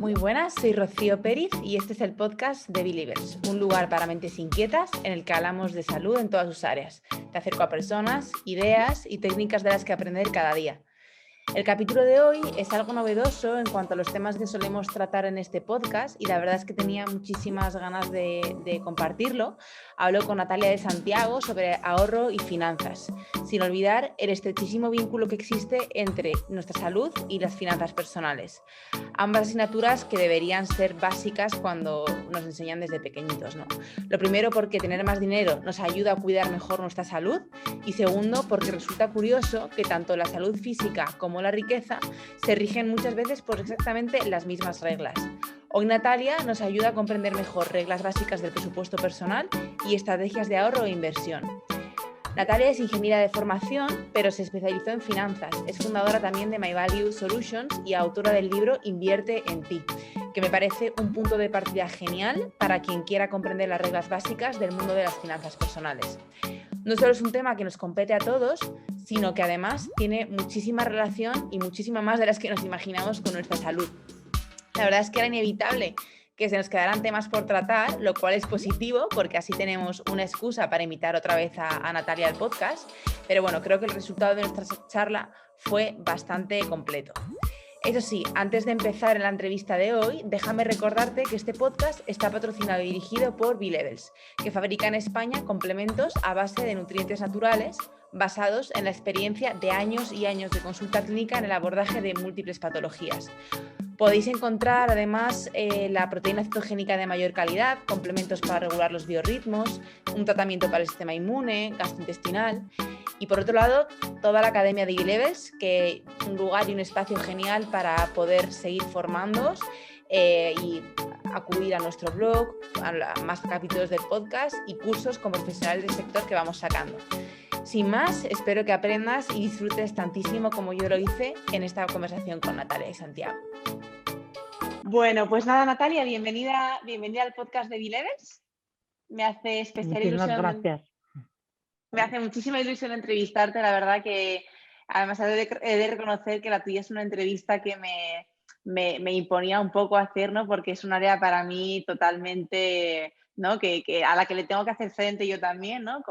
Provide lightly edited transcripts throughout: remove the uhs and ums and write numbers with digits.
Muy buenas, soy Rocío Pérez y este es el podcast de Believers, un lugar para mentes inquietas en el que hablamos de salud en todas sus áreas. Te acerco a personas, ideas y técnicas de las que aprender cada día. El capítulo de hoy es algo novedoso en cuanto a los temas que solemos tratar en este podcast y la verdad es que tenía muchísimas ganas de compartirlo. Hablo con Natalia de Santiago sobre ahorro y finanzas, sin olvidar el estrechísimo vínculo que existe entre nuestra salud y las finanzas personales. Ambas asignaturas que deberían ser básicas cuando nos enseñan desde pequeñitos, ¿no? Lo primero porque tener más dinero nos ayuda a cuidar mejor nuestra salud y segundo porque resulta curioso que tanto la salud física como la riqueza se rigen muchas veces por exactamente las mismas reglas. Hoy Natalia nos ayuda a comprender mejor reglas básicas del presupuesto personal y estrategias de ahorro e inversión. Natalia es ingeniera de formación, pero se especializó en finanzas. Es fundadora también de My Value Solutions y autora del libro Invierte en ti, que me parece un punto de partida genial para quien quiera comprender las reglas básicas del mundo de las finanzas personales. No solo es un tema que nos compete a todos, sino que además tiene muchísima relación y muchísima más de las que nos imaginamos con nuestra salud. La verdad es que era inevitable que se nos quedaran temas por tratar, lo cual es positivo porque así tenemos una excusa para invitar otra vez a Natalia al podcast, pero bueno, creo que el resultado de nuestra charla fue bastante completo. Eso sí, antes de empezar en la entrevista de hoy, déjame recordarte que este podcast está patrocinado y dirigido por B-Levels, que fabrica en España complementos a base de nutrientes naturales basados en la experiencia de años y años de consulta clínica en el abordaje de múltiples patologías. Podéis encontrar además la proteína cetogénica de mayor calidad, complementos para regular los biorritmos, un tratamiento para el sistema inmune, gastrointestinal y por otro lado toda la Academia de B-Levels, que es un lugar y un espacio genial para poder seguir formándoos y acudir a nuestro blog, a más capítulos del podcast y cursos con profesionales del sector que vamos sacando. Sin más, espero que aprendas y disfrutes tantísimo como yo lo hice en esta conversación con Natalia de Santiago. Bueno, pues nada, Natalia, bienvenida al podcast de B-Levels. Me hace especial Muchísimas ilusión. Gracias. Me hace muchísima ilusión entrevistarte, la verdad que además he de reconocer que la tuya es una entrevista que me imponía un poco hacer, ¿no? Porque es un área para mí totalmente, ¿no? Que a la que le tengo que hacer frente yo también, ¿no?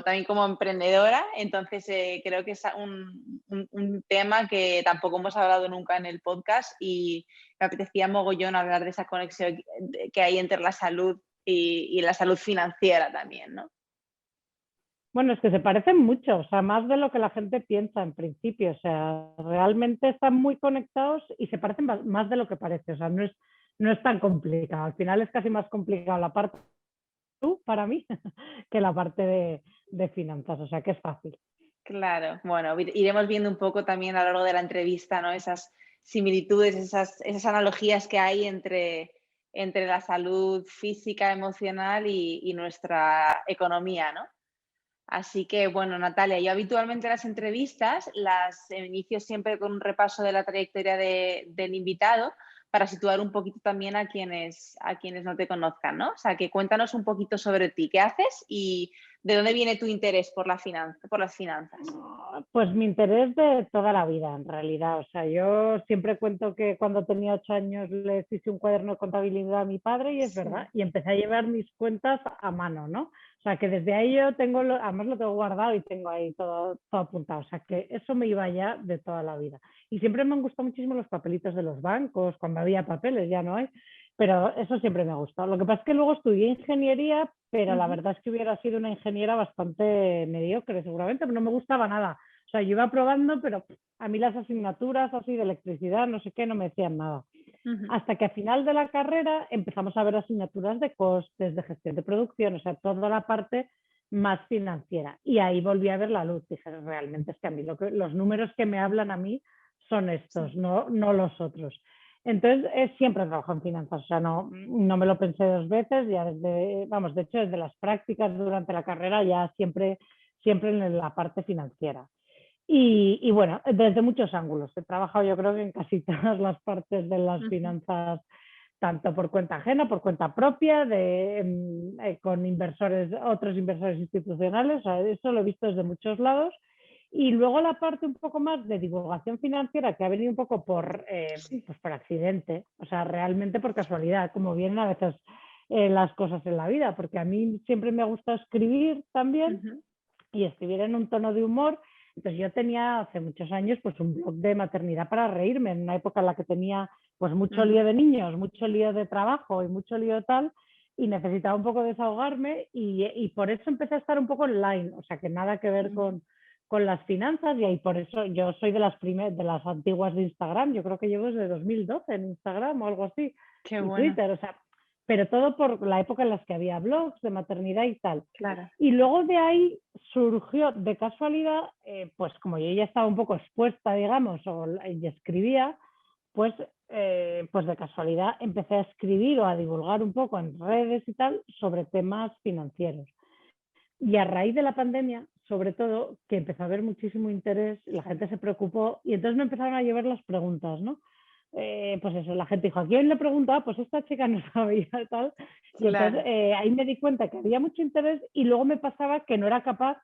También como emprendedora, entonces creo que es un tema que tampoco hemos hablado nunca en el podcast y me apetecía mogollón hablar de esa conexión que hay entre la salud y la salud financiera también, ¿no? Bueno, es que se parecen mucho, o sea, más de lo que la gente piensa en principio, o sea, realmente están muy conectados y se parecen más de lo que parece, o sea, no es tan complicado, al final es casi más complicado la parte para mí que la parte de finanzas, o sea, que es fácil. Claro, bueno, iremos viendo un poco también a lo largo de la entrevista, ¿no? Esas similitudes, esas analogías que hay entre la salud física, emocional y nuestra economía, ¿no? Así que, bueno, Natalia, yo habitualmente las entrevistas las inicio siempre con un repaso de la trayectoria del invitado para situar un poquito también a quienes no te conozcan, ¿no? O sea, que cuéntanos un poquito sobre ti, qué haces y de dónde viene tu interés por las finanzas. Pues mi interés de toda la vida, en realidad. O sea, yo siempre cuento que cuando tenía 8 años le hice un cuaderno de contabilidad a mi padre y es verdad, y empecé a llevar mis cuentas a mano, ¿no? O sea, que desde ahí yo tengo, además lo tengo guardado y tengo ahí todo apuntado. O sea, que eso me iba ya de toda la vida. Y siempre me han gustado muchísimo los papelitos de los bancos, cuando había papeles, ya no hay. Pero eso siempre me ha gustado. Lo que pasa es que luego estudié ingeniería, pero la verdad es que hubiera sido una ingeniera bastante mediocre, seguramente, pero no me gustaba nada. O sea, yo iba probando, pero a mí las asignaturas así de electricidad, no sé qué, no me decían nada. Hasta que a final de la carrera empezamos a ver asignaturas de costes, de gestión de producción, o sea, toda la parte más financiera. Y ahí volví a ver la luz. Dije, realmente es que a mí los números que me hablan a mí son estos, no los otros. Entonces, siempre trabajo en finanzas, o sea, no me lo pensé 2 veces, ya de hecho, desde las prácticas durante la carrera ya siempre en la parte financiera. Y bueno, desde muchos ángulos. He trabajado yo creo que en casi todas las partes de las finanzas, tanto por cuenta ajena, por cuenta propia, con otros inversores institucionales, o sea, eso lo he visto desde muchos lados. Y luego la parte un poco más de divulgación financiera, que ha venido un poco Sí. pues por accidente, o sea, realmente por casualidad, como vienen a veces las cosas en la vida, porque a mí siempre me gusta escribir también Ujú, y escribir en un tono de humor. Entonces yo tenía hace muchos años pues un blog de maternidad para reírme, en una época en la que tenía pues mucho lío ujú, de niños, mucho lío de trabajo y mucho lío tal, y necesitaba un poco desahogarme y por eso empecé a estar un poco online, o sea que nada que ver ujú. con las finanzas y ahí por eso yo soy de de las antiguas de Instagram, yo creo que llevo desde 2012 en Instagram o algo así, Qué y bueno, Twitter, o sea, pero todo por la época en la que había blogs de maternidad y tal. claro. Y luego de ahí surgió de casualidad, pues como yo ya estaba un poco expuesta, digamos, y escribía, pues de casualidad empecé a escribir o a divulgar un poco en redes y tal sobre temas financieros. Y a raíz de la pandemia, sobre todo, que empezó a haber muchísimo interés, la gente se preocupó y entonces me empezaron a llevar las preguntas, ¿no? Pues eso, la gente dijo, ¿a quién le preguntaba? Pues esta chica no sabía tal. Y entonces Claro, ahí me di cuenta que había mucho interés y luego me pasaba que no era capaz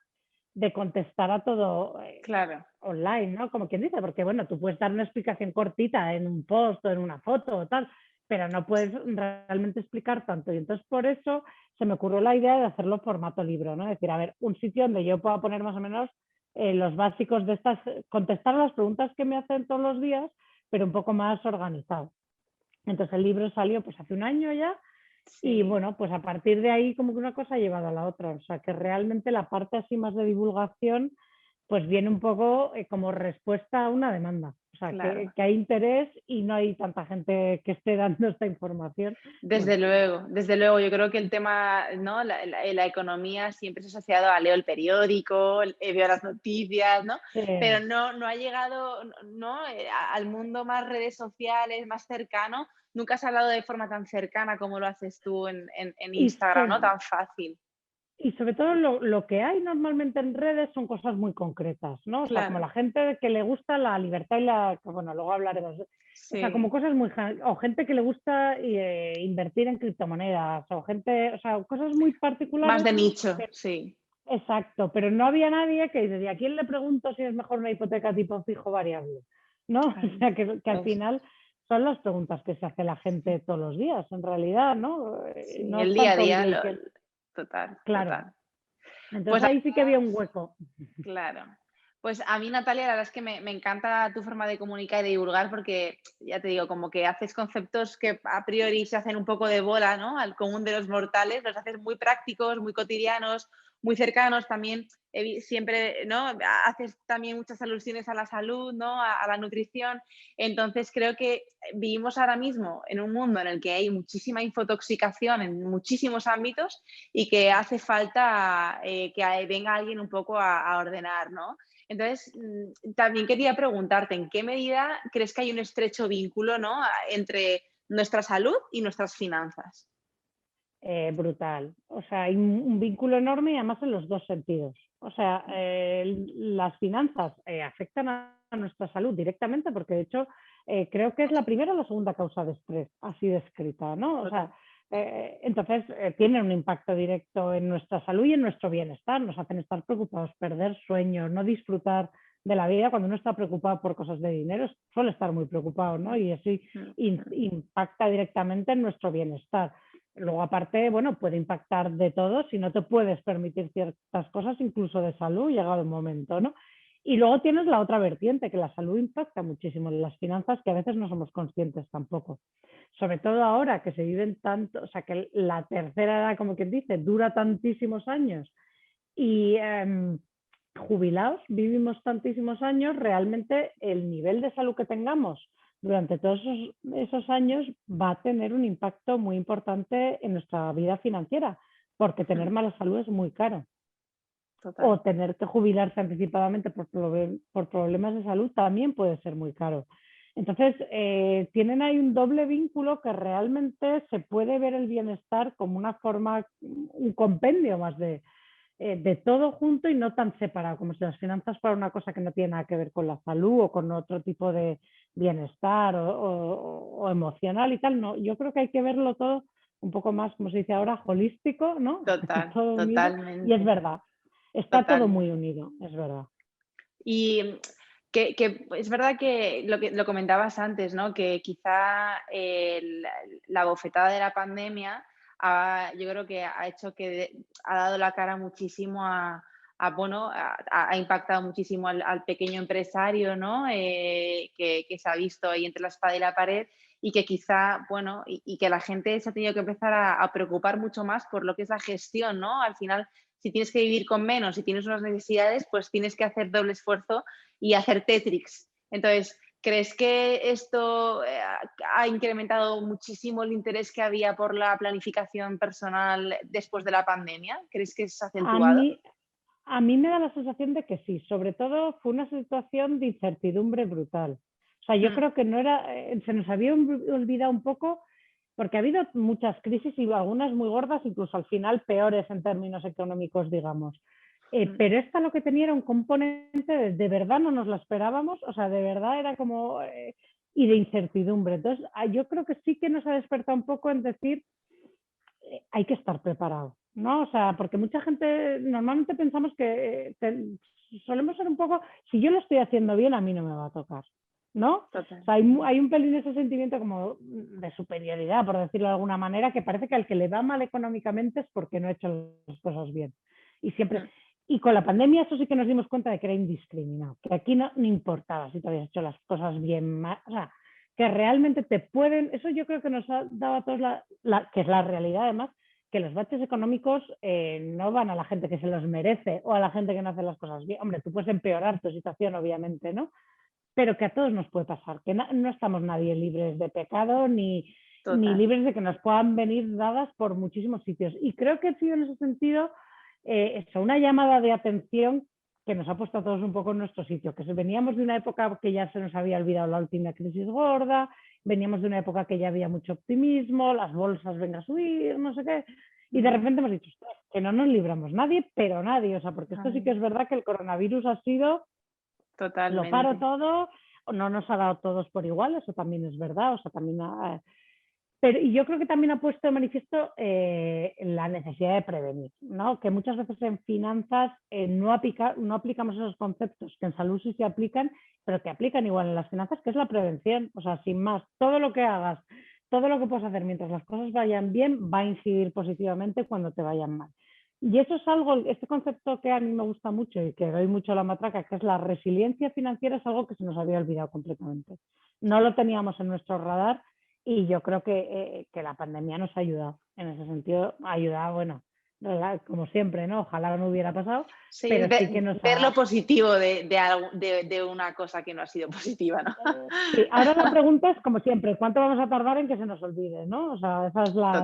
de contestar a todo claro. online, ¿no? Como quien dice, porque bueno, tú puedes dar una explicación cortita en un post o en una foto o tal, pero no puedes realmente explicar tanto. Y entonces por eso se me ocurrió la idea de hacerlo formato libro, ¿no? Es decir, a ver, un sitio donde yo pueda poner más o menos los básicos de estas, contestar las preguntas que me hacen todos los días, pero un poco más organizado. Entonces el libro salió pues hace un año ya y Sí. bueno, pues a partir de ahí como que una cosa ha llevado a la otra. O sea que realmente la parte así más de divulgación pues viene un poco como respuesta a una demanda. O sea, Claro, que hay interés y no hay tanta gente que esté dando esta información. Bueno, desde luego, yo creo que el tema, ¿no? La economía siempre se ha asociado a leo el periódico, veo las noticias, ¿no? Pero eh, no ha llegado, ¿no? Al mundo más redes sociales, más cercano. Nunca has hablado de forma tan cercana como lo haces tú en y, Instagram, ¿no? sobre, Tan fácil. y sobre todo lo que hay normalmente en redes son cosas muy concretas, ¿no? O sea, como Claro, la gente que le gusta la libertad y la, bueno, luego hablaremos. O sea, como sí, cosas muy, o gente que le gusta invertir en criptomonedas, o gente, o sea, cosas muy más particulares. de nicho, sí. Exacto, pero no había nadie que dice, ¿a quién le pregunto si es mejor una hipoteca tipo fijo variable? ¿No? O Claro, sea, que al es, final son las preguntas que se hace la gente todos los días, en realidad, ¿no? sí, No el es día a tanto día, el total, claro. total. Entonces Pues ahí sí que había un hueco. claro. Pues a mí, Natalia, la verdad es que me encanta tu forma de comunicar y de divulgar porque, ya te digo, como que haces conceptos que a priori se hacen un poco de bola, ¿no? Al común de los mortales, los haces muy prácticos, muy cotidianos, muy cercanos también. Siempre, ¿no? Haces también muchas alusiones a la salud, ¿no? A la nutrición. Entonces, creo que vivimos ahora mismo en un mundo en el que hay muchísima infotoxicación en muchísimos ámbitos y que hace falta que venga alguien un poco a ordenar, ¿no? Entonces, también quería preguntarte, ¿en qué medida crees que hay un estrecho vínculo, ¿no? entre nuestra salud y nuestras finanzas? Brutal. O sea, hay un vínculo enorme y además en los dos sentidos. O sea, las finanzas afectan a nuestra salud directamente porque de hecho creo que es la primera o la segunda causa de estrés, así descrita, ¿no? O Total. sea, entonces tienen un impacto directo en nuestra salud y en nuestro bienestar. Nos hacen estar preocupados, perder sueño, no disfrutar de la vida. Cuando uno está preocupado por cosas de dinero, suele estar muy preocupado, ¿no? Mm, Y así mm, mm. impacta directamente en nuestro bienestar. Luego, aparte, bueno, puede impactar de todo si no te puedes permitir ciertas cosas, incluso de salud, llegado el momento, ¿no? Y luego tienes la otra vertiente, que la salud impacta muchísimo en las finanzas, que a veces no somos conscientes tampoco. Sobre todo ahora que se viven tanto, o sea, que la tercera edad, como quien dice, dura tantísimos años y jubilados vivimos tantísimos años, realmente el nivel de salud que tengamos durante todos esos años va a tener un impacto muy importante en nuestra vida financiera, porque tener Mm, mala salud es muy caro. total. O tener que jubilarse anticipadamente por problemas de salud también puede ser muy caro. Entonces, tienen ahí un doble vínculo que realmente se puede ver el bienestar como una forma, un compendio más de todo junto y no tan separado, como si las finanzas fueran una cosa que no tiene nada que ver con la salud o con otro tipo de bienestar o emocional y tal. No, yo creo que hay que verlo todo un poco más, como se dice ahora, holístico, ¿no? Total, Todo unido. Y es totalmente, verdad, está todo muy totalmente. unido, es verdad. Y que es verdad que lo comentabas antes, ¿no? Que quizá la bofetada de la pandemia yo creo que ha hecho ha dado la cara muchísimo bueno, ha impactado muchísimo al pequeño empresario, ¿no? Que se ha visto ahí entre la espada y la pared y que quizá, bueno, y que la gente se ha tenido que empezar a preocupar mucho más por lo que es la gestión, ¿no? Al final, si tienes que vivir con menos y tienes unas necesidades, pues tienes que hacer doble esfuerzo y hacer Tetrix. Entonces, ¿crees que esto ha incrementado muchísimo el interés que había por la planificación personal después de la pandemia? ¿Crees que es A acentuado? mí, a mí me da la sensación de que sí, sobre todo fue una situación de incertidumbre brutal. O sea, yo Mm, creo que no era, se nos había olvidado un poco, porque ha habido muchas crisis y algunas muy gordas, incluso al final peores en términos económicos, digamos. mm, Pero esta lo que tenía era un componente de verdad no nos lo esperábamos, o sea, de verdad era como, y de incertidumbre. Entonces, yo creo que sí que nos ha despertado un poco en decir, hay que estar preparado, ¿no? O sea, porque mucha gente, normalmente pensamos que solemos ser un poco, si yo lo estoy haciendo bien, a mí no me va a tocar, ¿no? O total. sea, hay un pelín ese sentimiento como de superioridad, por decirlo de alguna manera, que parece que al que le va mal económicamente es porque no ha hecho las cosas bien. Y siempre, Mm, y con la pandemia eso sí que nos dimos cuenta de que era indiscriminado, que aquí no importaba si te habías hecho las cosas bien, mal, o sea, que realmente te pueden, eso yo creo que nos ha dado a todos que es la realidad además, que los baches económicos no van a la gente que se los merece o a la gente que no hace las cosas bien. Hombre, tú puedes empeorar tu situación, obviamente, ¿no? Pero que a todos nos puede pasar, que no estamos nadie libres de pecado ni total. libres de que nos puedan venir dadas por muchísimos sitios. Y creo que ha sido en ese sentido eso, una llamada de atención que nos ha puesto a todos un poco en nuestro sitio, que veníamos de una época que ya se nos había olvidado la última crisis gorda, veníamos de una época que ya había mucho optimismo, las bolsas vengan a subir, no sé qué, y de Mm, repente hemos dicho, que no nos libramos nadie, pero nadie, o sea, porque esto sí que ay, es verdad que el coronavirus ha sido, lo paro totalmente. todo, no nos ha dado todos por igual, eso también es verdad, o sea, también pero y yo creo que también ha puesto de manifiesto la necesidad de prevenir, ¿no? Que muchas veces en finanzas no aplicamos esos conceptos que en salud sí se aplican, pero que aplican igual en las finanzas, que es la prevención. O sea, sin más, todo lo que hagas, todo lo que puedes hacer mientras las cosas vayan bien, va a incidir positivamente cuando te vayan mal. Y eso es algo, este concepto que a mí me gusta mucho y que doy mucho a la matraca, que es la resiliencia financiera, es algo que se nos había olvidado completamente. No lo teníamos en nuestro radar y yo creo que la pandemia nos ha ayudado. En ese sentido, ha ayudado, bueno, como siempre, ¿no? Ojalá no hubiera pasado, Sí, es pero sí que nos ver lo ha... positivo de una cosa que no ha sido positiva, ¿no? Sí, ahora la pregunta es, como siempre, ¿cuánto vamos a tardar en que se nos olvide, ¿no? O sea, esa es Total, la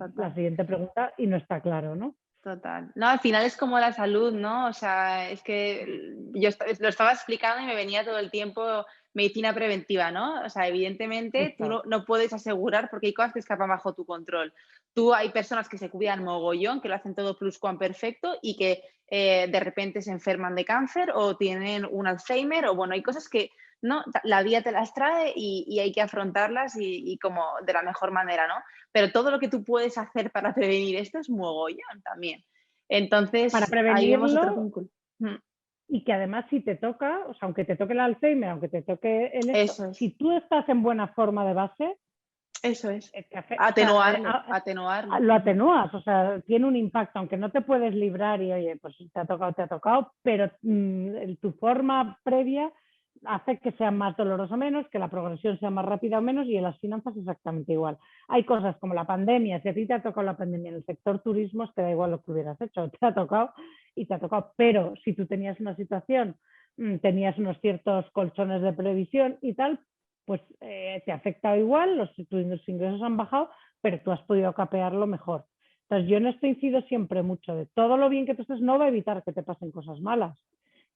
total. siguiente pregunta y no está claro, ¿no? Total. No, al final es como la salud, ¿no? O sea, es que yo lo estaba explicando y me venía todo el tiempo medicina preventiva, ¿no? O sea, evidentemente tú Justo. no puedes asegurar porque hay cosas que escapan bajo tu control. Tú hay personas que se cuidan mogollón, que lo hacen todo perfecto y que de repente se enferman de cáncer o tienen un Alzheimer o bueno, hay cosas que no, la vida te las trae y hay que afrontarlas y como de la mejor manera, ¿no? Pero todo lo que tú puedes hacer para prevenir esto es mogollón también. Para Entonces, ahí vemos otro prevenirlo vínculo. Mm, y que además si te toca, o sea, aunque te toque el Alzheimer, aunque te toque el esto, eso es, si tú estás en buena forma de base, eso es. o sea, Atenuarlo, atenuarlo. lo Ujú. atenúas, o sea, tiene un impacto, aunque no te puedes librar y oye, pues te ha tocado, pero tu forma previa hace que sea más doloroso o menos, que la progresión sea más rápida o menos y en las finanzas exactamente igual. Hay cosas como la pandemia, si a ti te ha tocado la pandemia en el sector turismo, es que da igual lo que hubieras hecho, te ha tocado y te ha tocado, pero si tú tenías una situación, tenías unos ciertos colchones de previsión y tal, pues te ha afectado igual, tus ingresos han bajado, pero tú has podido capearlo mejor. Entonces, yo en esto incido siempre mucho de todo lo bien que tú estés, no va a evitar que te pasen cosas malas,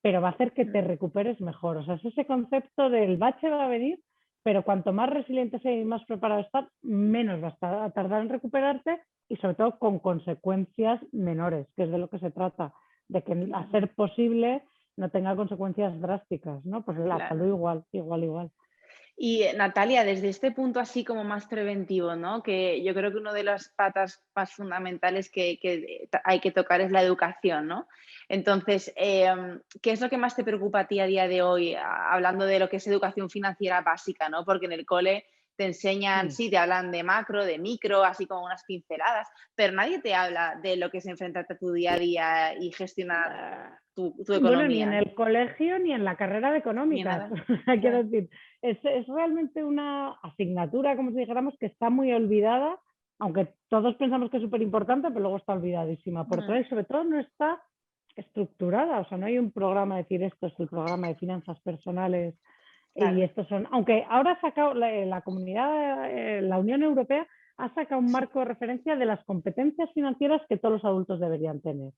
pero va a hacer que te recuperes mejor. O sea, es ese concepto del bache va a venir, pero cuanto más resiliente seas y más preparado estás, menos vas a tardar en recuperarte y sobre todo con consecuencias menores, que es de lo que se trata, de que a Claro, ser posible no tenga consecuencias drásticas, ¿no? Pues la salud claro. igual, igual, igual. Y Natalia, desde este punto así como más preventivo, ¿no? Que yo creo que una de las patas más fundamentales que hay que tocar es la educación, ¿no? Entonces, ¿qué es lo que más te preocupa a ti a día de hoy, hablando de lo que es educación financiera básica, ¿no? Porque en el cole te enseñan, Mm. sí, te hablan de macro, de micro, así como unas pinceladas, pero nadie te habla de lo que es enfrentarte a tu día a día y gestionar Ah, tu Bueno, ni en economía, el colegio ni en la carrera de ni económicas. nada. O sea, quiero Claro. decir, es realmente una asignatura, como si dijéramos, que está muy olvidada, aunque todos pensamos que es súper importante, pero luego está olvidadísima por Mm, todas y sobre todo no está estructurada. O sea, no hay un programa de decir esto es el programa de finanzas personales y claro, estos son. Aunque ahora ha sacado la comunidad, la Unión Europea ha sacado un sí, marco de referencia de las competencias financieras que todos los adultos deberían tener,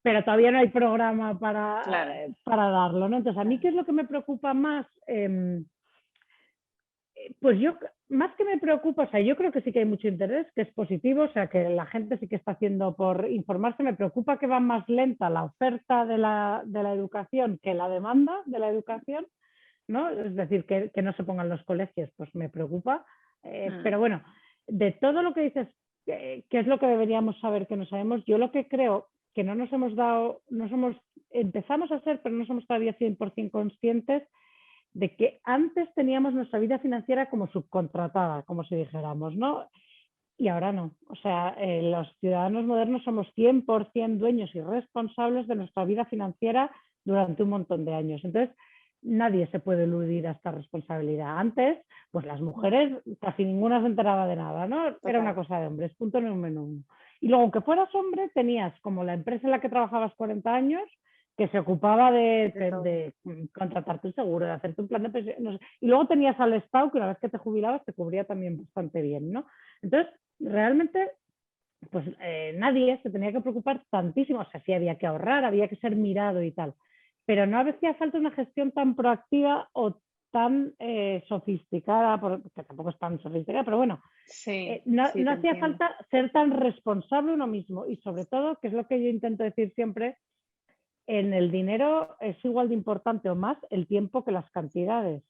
pero todavía no hay programa claro, para darlo, ¿no? Entonces, a mí, claro. ¿qué es lo que me preocupa más? Pues yo, más que me preocupa, o sea, yo creo que sí que hay mucho interés, que es positivo, o sea, que la gente sí que está haciendo por informarse. Me preocupa que va más lenta la oferta de la educación que la demanda de la educación, ¿no? Es decir, que no se pongan los colegios, pues me preocupa. Mm, Pero bueno, de todo lo que dices, ¿qué es lo que deberíamos saber que no sabemos? Yo lo que creo que no nos hemos dado, no somos, empezamos a ser, pero no somos todavía 100% conscientes de que antes teníamos nuestra vida financiera como subcontratada, como si dijéramos, ¿no? Y ahora no. O sea, los ciudadanos modernos somos 100% dueños y responsables de nuestra vida financiera durante un montón de años. Entonces, nadie se puede eludir a esta responsabilidad. Antes, pues las mm, mujeres casi ninguna se enteraba de nada, ¿no? Era una total, cosa de hombres, punto número uno. Y luego, aunque fueras hombre, tenías como la empresa en la que trabajabas 40 años que se ocupaba de todo. de contratar tu seguro, de hacerte un plan de pensión, no sé. Y luego tenías al Estado que una vez que te jubilabas te cubría también bastante bien, ¿no? Entonces, realmente, pues nadie se tenía que preocupar tantísimo, o sea, sí había que ahorrar, había que ser mirado y tal, pero no hacía falta una gestión tan proactiva o tan sofisticada, que tampoco es tan sofisticada, pero bueno, Sí, no, sí, no te hacía entiendo. falta ser tan responsable uno mismo y sobre todo, que es lo que yo intento decir siempre, en el dinero es igual de importante o más el tiempo que las cantidades.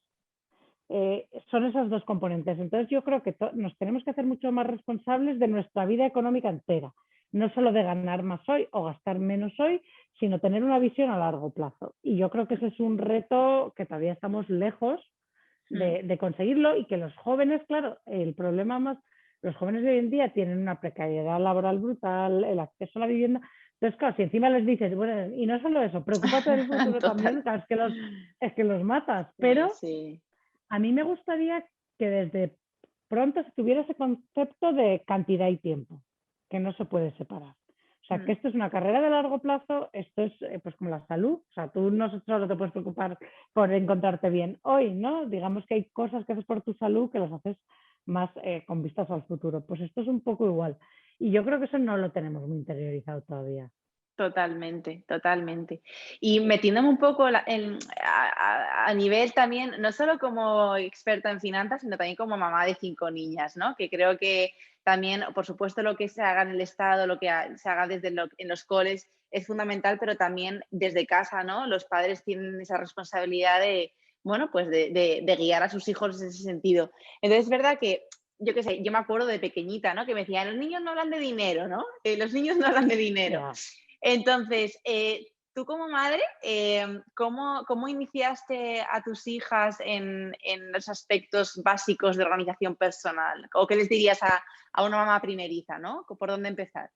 Son esas dos componentes. Entonces yo creo que nos tenemos que hacer mucho más responsables de nuestra vida económica entera, no solo de ganar más hoy o gastar menos hoy, sino tener una visión a largo plazo. Y yo creo que ese es un reto que todavía estamos lejos Mm, de conseguirlo y que los jóvenes, claro, el problema más, los jóvenes de hoy en día tienen una precariedad laboral brutal, el acceso a la vivienda. Entonces, claro, si encima les dices, bueno, y no solo eso, preocúpate del futuro total. también, claro, es que los matas, Sí, pero sí. a mí me gustaría que desde pronto se tuviera ese concepto de cantidad y tiempo, que no se puede separar. O sea, que Mm, esto es una carrera de largo plazo, esto es pues como la salud. O sea, tú no solo te puedes preocupar por encontrarte bien hoy, ¿no? Digamos que hay cosas que haces por tu salud que las haces más con vistas al futuro. Pues esto es un poco igual. Y yo creo que eso no lo tenemos muy interiorizado todavía. totalmente, totalmente. Y metiéndome un poco a nivel también, no solo como experta en finanzas, sino también como mamá de 5 niñas, ¿no? Que creo que también, por supuesto, lo que se haga en el Estado, lo que se haga desde en los coles es fundamental, pero también desde casa, ¿no? Los padres tienen esa responsabilidad de, bueno, pues de guiar a sus hijos en ese sentido. Entonces, es verdad que yo qué sé, yo me acuerdo de pequeñita, ¿no? Que me decían, los niños no hablan de dinero, ¿no? Los niños no hablan de dinero. Ya. Entonces, tú como madre, ¿cómo iniciaste a tus hijas en los aspectos básicos de organización personal? ¿O qué les dirías a una mamá primeriza, ¿no? ¿Por dónde empezar?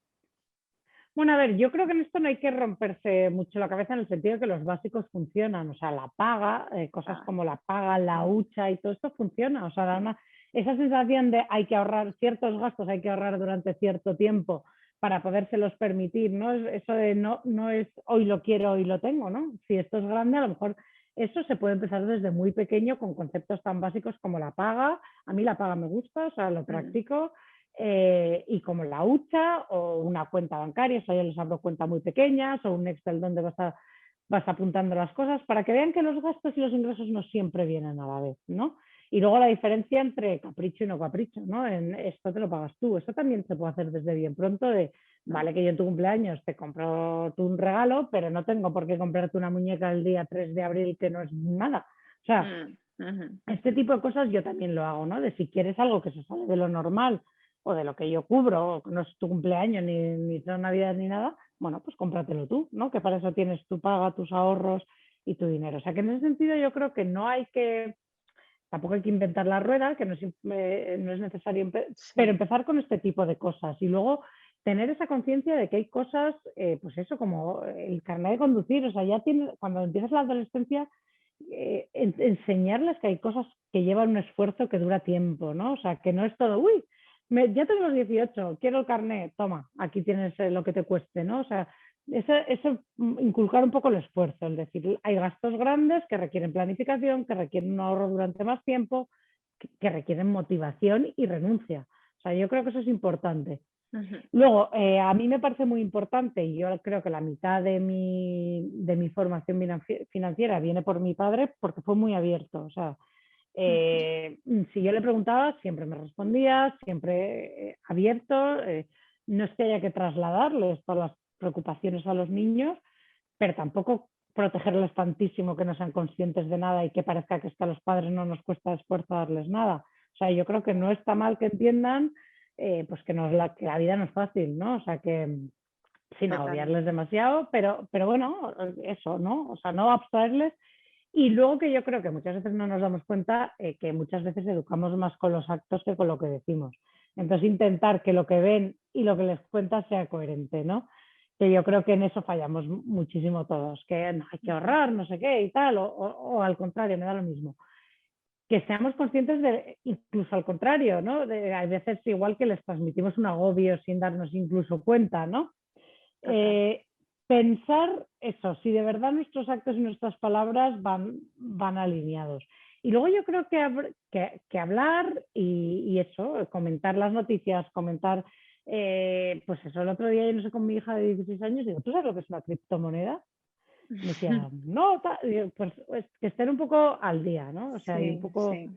Bueno, a ver, yo creo que en esto no hay que romperse mucho la cabeza en el sentido de que los básicos funcionan, o sea, la paga, cosas Ah, como la paga, la hucha y todo esto funciona, o sea, esa sensación de hay que ahorrar ciertos gastos, hay que ahorrar durante cierto tiempo para podérselos permitir, ¿no? Eso de no es hoy lo quiero, hoy lo tengo, ¿no? Si esto es grande, a lo mejor eso se puede empezar desde muy pequeño con conceptos tan básicos como la paga. A mí la paga me gusta, o sea, lo mm, practico y como la hucha o una cuenta bancaria, o sea, yo les abro cuentas muy pequeñas o un Excel donde vas apuntando las cosas para que vean que los gastos y los ingresos no siempre vienen a la vez, ¿no? Y luego la diferencia entre capricho y no capricho, ¿no? En esto te lo pagas tú, eso también se puede hacer desde bien pronto de, mm, vale que yo en tu cumpleaños te compro tú un regalo, pero no tengo por qué comprarte una muñeca el día 3 de abril que no es nada. O sea, mm. Ujú. Este tipo de cosas yo también lo hago, ¿no? De si quieres algo que se sale de lo normal o de lo que yo cubro, o que no es tu cumpleaños ni tu Navidad ni nada, bueno, pues cómpratelo tú, ¿no? Que para eso tienes tu paga, tus ahorros y tu dinero. O sea que en ese sentido yo creo que no hay que, tampoco hay que inventar la rueda, que no es necesario, pero Sí. empezar con este tipo de cosas y luego tener esa conciencia de que hay cosas, pues eso, como el carnet de conducir, o sea, ya tienes, cuando empiezas la adolescencia, enseñarles que hay cosas que llevan un esfuerzo que dura tiempo, ¿no? O sea, que no es todo, uy, ya tengo los 18, quiero el carnet, toma, aquí tienes lo que te cueste, ¿no? O sea, eso inculcar un poco el esfuerzo, es decir, hay gastos grandes que requieren planificación, que requieren un ahorro durante más tiempo, que requieren motivación y renuncia. O sea, yo creo que eso es importante. Ujú. Luego, a mí me parece muy importante, y yo creo que la mitad de mi formación financiera viene por mi padre, porque fue muy abierto. O sea, si yo le preguntaba, siempre me respondía, siempre abierto. No es que haya que trasladarles todas las preocupaciones a los niños, pero tampoco protegerles tantísimo que no sean conscientes de nada y que parezca que es que a los padres no nos cuesta esfuerzo darles nada. O sea, yo creo que no está mal que entiendan pues que, que la vida no es fácil, ¿no? O sea, que sin agobiarles Totalmente. demasiado, pero bueno, eso, ¿no? O sea, no abstraerles. Y luego que yo creo que muchas veces no nos damos cuenta que muchas veces educamos más con los actos que con lo que decimos. Entonces intentar que lo que ven y lo que les cuentas sea coherente, ¿no? Que yo creo que en eso fallamos muchísimo todos, que no, hay que ahorrar, no sé qué y tal, o al contrario, me da lo mismo. Que seamos conscientes de, incluso al contrario, ¿no? Hay veces igual que les transmitimos un agobio sin darnos incluso cuenta, ¿no? Total. Eh, pensar eso, si de verdad nuestros actos y nuestras palabras van alineados. Y luego yo creo que hablar y eso, comentar las noticias, comentar, pues eso, el otro día yo no sé con mi hija de 16 años, digo, ¿tú sabes lo que es una criptomoneda? Me decía, no, pues que estén un poco al día, ¿no? O sea, y un Sí, poco... sí.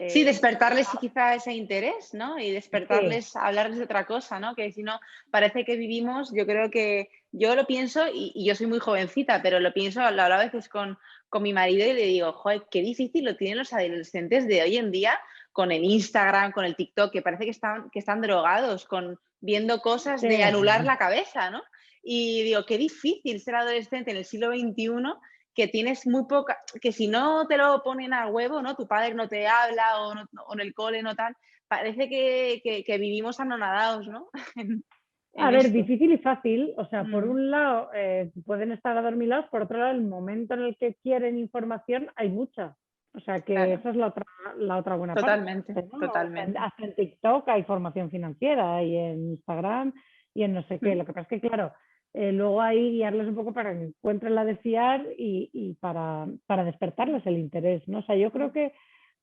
Sí, Eh, despertarles quizá ese interés, ¿no? Y sí, despertarles, hablarles de otra cosa, ¿no? Que si no, parece que vivimos, yo creo que yo lo pienso, y yo soy muy jovencita, pero lo pienso, lo hablo a veces con mi marido y le digo, joder, qué difícil lo tienen los adolescentes de hoy en día con el Instagram, con el TikTok, que parece que están drogados, con viendo cosas de anular sí. la cabeza, ¿no? Y digo, qué difícil ser adolescente en el siglo XXI, que tienes muy poca, que si no te lo ponen a huevo, ¿no? Tu padre no te habla o, o en el cole no tal, parece que vivimos anonadados, ¿no? A en ver, esto. difícil y fácil. O sea, por Mm, un lado pueden estar adormilados, por otro lado, el momento en el que quieren información hay mucha. O sea, que claro, esa es la otra buena parte, totalmente, ¿no? O sea, totalmente. hasta en TikTok hay formación financiera y en Instagram y en no sé qué. Mm, Lo que pasa es que, claro, luego ahí guiarles un poco para que encuentren la de fiar y para despertarles el interés, ¿no? O sea, yo creo que,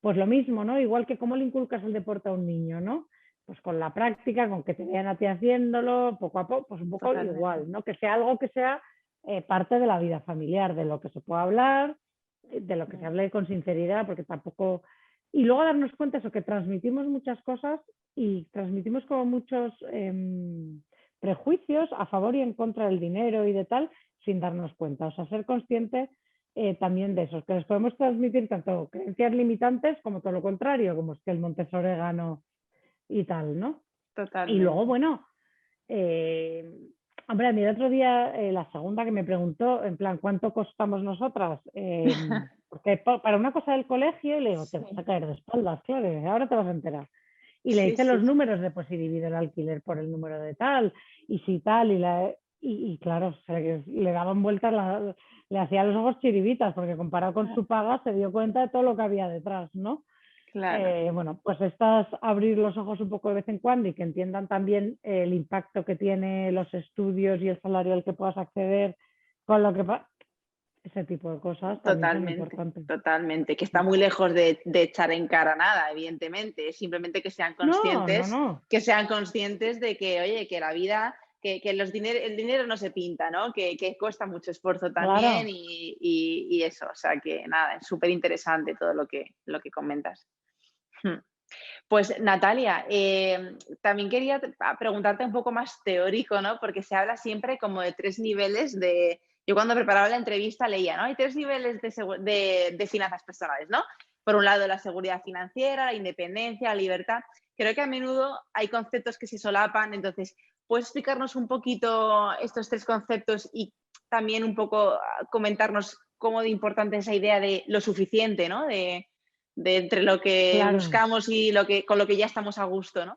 pues lo mismo, ¿no? Igual que cómo le inculcas el deporte a un niño, ¿no? Pues con la práctica, con que te vean a ti haciéndolo, poco a poco, pues un poco totalmente. igual, ¿no? Que sea algo que sea parte de la vida familiar, de lo que se pueda hablar, de lo que se Mm, hable con sinceridad, porque tampoco... Y luego darnos cuenta eso, que transmitimos muchas cosas y transmitimos como muchos prejuicios a favor y en contra del dinero y de tal, sin darnos cuenta. O sea, ser consciente también de eso, que les podemos transmitir tanto creencias limitantes como todo lo contrario, como es que el monte es orégano y tal, ¿no? Y luego, totalmente. bueno, eh, hombre, a mí el otro día, la segunda que me preguntó, en plan, ¿cuánto costamos nosotras? Porque para una cosa del colegio, y le digo, te vas a Sí, caer de espaldas, claro, y ahora te vas a enterar. Y le sí, hice los sí, sí. números de pues si divido el alquiler por el número de tal, y si tal, y claro, o sea, que le daban vueltas, le hacía los ojos chiribitas, porque comparado con su paga se dio cuenta de todo lo que había detrás, ¿no? Claro. Bueno, pues estas abrir los ojos un poco de vez en cuando y que entiendan también el impacto que tiene los estudios y el salario al que puedas acceder con lo que ese tipo de cosas también son Totalmente, importantes. totalmente. Que está muy lejos de echar en cara nada, evidentemente. Es simplemente No, no, no. que sean conscientes de que, oye, que la vida, que el dinero no se pinta, ¿no? Que cuesta mucho esfuerzo también Claro. y eso. O sea que nada, es súper interesante todo lo que comentas. Hmm. Pues Natalia, también quería preguntarte un poco más teórico, ¿no? Porque se habla siempre como de tres niveles de... Yo cuando preparaba la entrevista leía, ¿no? Hay tres niveles de finanzas personales, ¿no? por un lado la seguridad financiera, la independencia, la libertad. Creo que a menudo hay conceptos que se solapan, entonces, ¿puedes explicarnos un poquito estos tres conceptos y también un poco comentarnos cómo de importante es esa idea de lo suficiente, ¿no? De entre lo que Claro. buscamos y con lo que ya estamos a gusto, ¿no?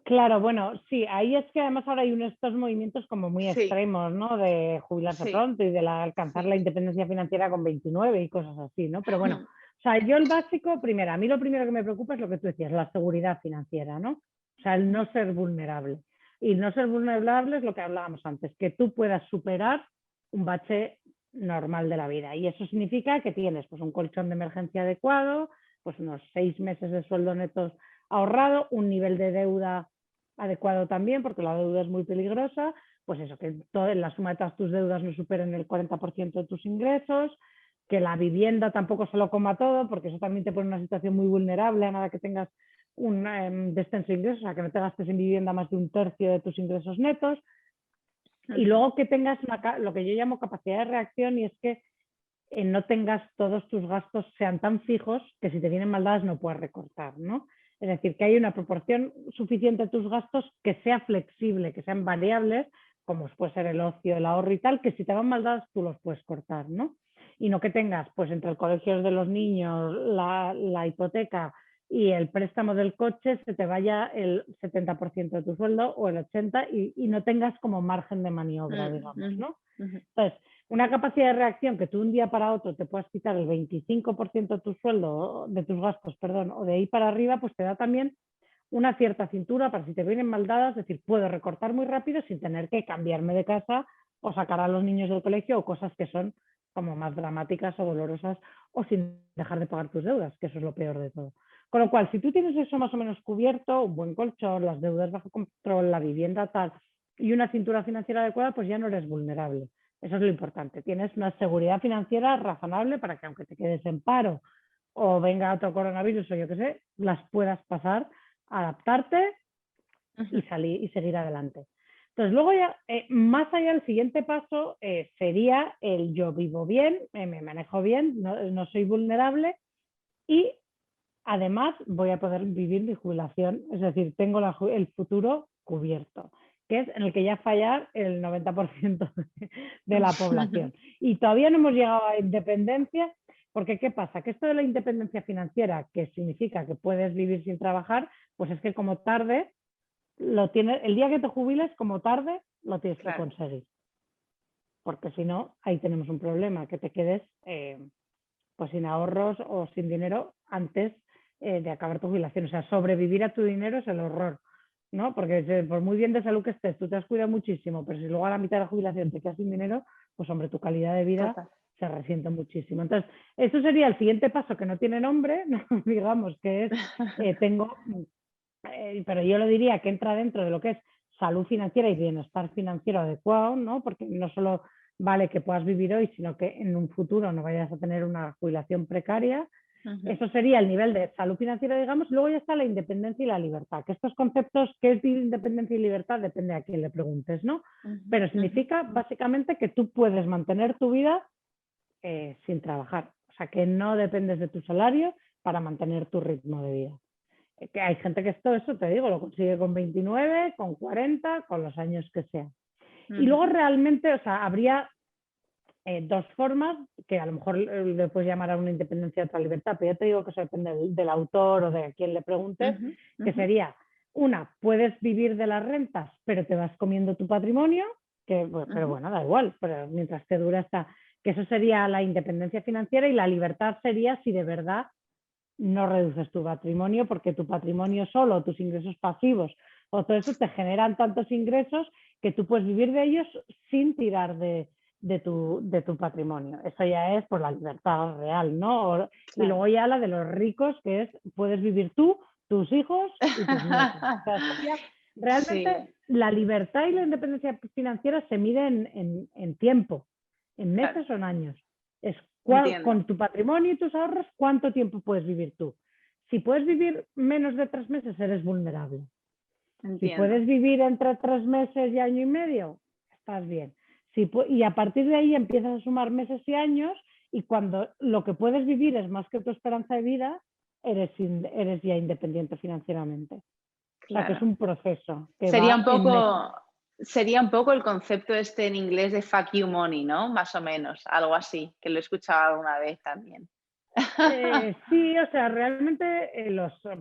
Claro, bueno, sí, ahí es que además ahora hay estos movimientos como muy Sí, extremos, ¿no? De jubilarse sí, pronto y de alcanzar la sí. independencia financiera con 29 y cosas así, ¿no? Pero bueno, o sea, yo el básico, primero, a mí lo primero que me preocupa es lo que tú decías, la seguridad financiera, ¿no? O sea, el no ser vulnerable. Y no ser vulnerable es lo que hablábamos antes, que tú puedas superar un bache normal de la vida. Y eso significa que tienes pues un colchón de emergencia adecuado, pues unos 6 meses de sueldo netos ahorrado, un nivel de deuda adecuado también, porque la deuda es muy peligrosa, pues eso, que la suma de todas tus deudas no superen el 40% de tus ingresos, que la vivienda tampoco se lo coma todo, porque eso también te pone en una situación muy vulnerable a nada que tengas un descenso de ingresos, o sea, que no te gastes en vivienda más de un tercio de tus ingresos netos, y luego que tengas lo que yo llamo capacidad de reacción, y es que no tengas todos tus gastos sean tan fijos que si te vienen maldadas no puedas recortar, ¿no? Es decir, que hay una proporción suficiente de tus gastos que sea flexible, que sean variables, como puede ser el ocio, el ahorro y tal, que si te van maldadas tú los puedes cortar, ¿no? Y no que tengas, pues entre el colegio de los niños, la hipoteca y el préstamo del coche, se te vaya el 70% de tu sueldo o el 80% y no tengas como margen de maniobra, digamos, ¿no? Entonces, una capacidad de reacción que tú un día para otro te puedas quitar el 25% de tu sueldo, de tus gastos, perdón, o de ahí para arriba, pues te da también una cierta cintura para si te vienen mal dadas, es decir, puedo recortar muy rápido sin tener que cambiarme de casa o sacar a los niños del colegio o cosas que son como más dramáticas o dolorosas o sin dejar de pagar tus deudas, que eso es lo peor de todo. Con lo cual, si tú tienes eso más o menos cubierto, un buen colchón, las deudas bajo control, la vivienda tal y una cintura financiera adecuada, pues ya no eres vulnerable. Eso es lo importante. Tienes una seguridad financiera razonable para que aunque te quedes en paro o venga otro coronavirus o yo qué sé, las puedas pasar, adaptarte y salir y seguir adelante. Entonces, luego ya, más allá, el siguiente paso sería el yo vivo bien, me manejo bien, no soy vulnerable y además voy a poder vivir mi jubilación, es decir, tengo el futuro cubierto, que es en el que ya falla el 90% de la población. Y todavía no hemos llegado a independencia, porque ¿qué pasa? Que esto de la independencia financiera, que significa que puedes vivir sin trabajar, pues es que como tarde, el día que te jubiles, como tarde, lo tienes que Claro. conseguir. Porque si no, ahí tenemos un problema, que te quedes pues sin ahorros o sin dinero antes de acabar tu jubilación. O sea, sobrevivir a tu dinero es el horror, ¿no? Porque por muy bien de salud que estés, tú te has cuidado muchísimo, pero si luego a la mitad de la jubilación te quedas sin dinero, pues hombre, tu calidad de vida Total. se resiente muchísimo. Entonces, eso sería el siguiente paso que no tiene nombre, ¿no? Digamos que es, pero yo lo diría que entra dentro de lo que es salud financiera y bienestar financiero adecuado, ¿no? Porque no solo vale que puedas vivir hoy, sino que en un futuro no vayas a tener una jubilación precaria. Eso sería el nivel de salud financiera, digamos. Luego ya está la independencia y la libertad, que estos conceptos, ¿qué es independencia y libertad? Depende a quién le preguntes, ¿no? Pero significa básicamente que tú puedes mantener tu vida sin trabajar. O sea, que no dependes de tu salario para mantener tu ritmo de vida. Que hay gente que eso te digo, lo consigue con 29, con 40, con los años que sea. Y luego realmente, o sea, habría dos formas, que a lo mejor le puedes llamar a una independencia a otra libertad, pero yo te digo que eso depende del autor o de a quién le preguntes, que sería, una, puedes vivir de las rentas, pero te vas comiendo tu patrimonio, pero bueno, da igual, pero mientras te dura que eso sería la independencia financiera y la libertad sería si de verdad no reduces tu patrimonio, porque tu patrimonio solo, tus ingresos pasivos o todo eso te generan tantos ingresos que tú puedes vivir de ellos sin tirar de tu patrimonio. Eso ya es por la libertad real, ¿no? Claro. Y luego ya la de los ricos, que es puedes vivir tú, tus hijos y tus nietos. O sea, realmente Sí, la libertad y la independencia financiera se miden en tiempo, en claro, meses o en años. Es entiendo, con tu patrimonio y tus ahorros, ¿cuánto tiempo puedes vivir tú? Si puedes vivir menos de 3 meses, eres vulnerable. Si entiendo. puedes vivir entre 3 meses y año y medio, estás bien. Y a partir de ahí empiezas a sumar meses y años y cuando lo que puedes vivir es más que tu esperanza de vida, eres ya independiente financieramente. O sea, que es Claro. un proceso que Sería va un poco el concepto este en inglés de fuck you money, ¿no? Más o menos, algo así, que lo he escuchado alguna vez también. Sí, o sea, realmente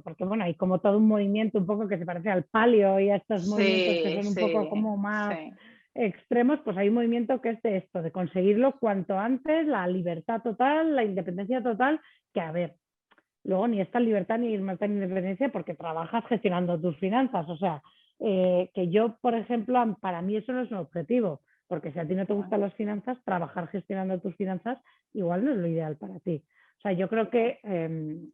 porque bueno, hay como todo un movimiento un poco que se parece al palio y a estos movimientos que Sí, son un poco sí, como más sí. extremos, pues hay un movimiento que es de esto, de conseguirlo cuanto antes, la libertad total, la independencia total, que a ver, luego ni esta libertad ni libertad ni independencia porque trabajas gestionando tus finanzas, o sea, que yo, por ejemplo, para mí eso no es un objetivo, porque si a ti no te gustan las finanzas, trabajar gestionando tus finanzas igual no es lo ideal para ti. O sea, yo creo que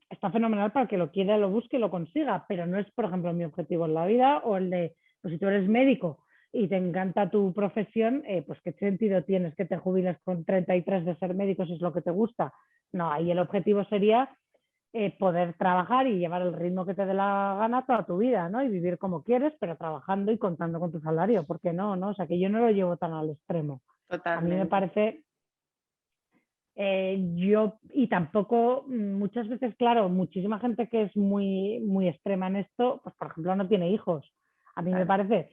está fenomenal para el que lo quiera, lo busque y lo consiga, pero no es, por ejemplo, mi objetivo en la vida o el de, pues si tú eres médico y te encanta tu profesión, pues qué sentido tienes que te jubiles con 33 de ser médico si es lo que te gusta. No, ahí el objetivo sería poder trabajar y llevar el ritmo que te dé la gana toda tu vida, ¿no? Y vivir como quieres, pero trabajando y contando con tu salario, ¿por qué no? ¿No? O sea, que yo no lo llevo tan al extremo. A mí me Totalmente. parece, y tampoco, muchas veces, claro, muchísima gente que es muy, muy extrema en esto, pues por ejemplo no tiene hijos. A mí me Claro. parece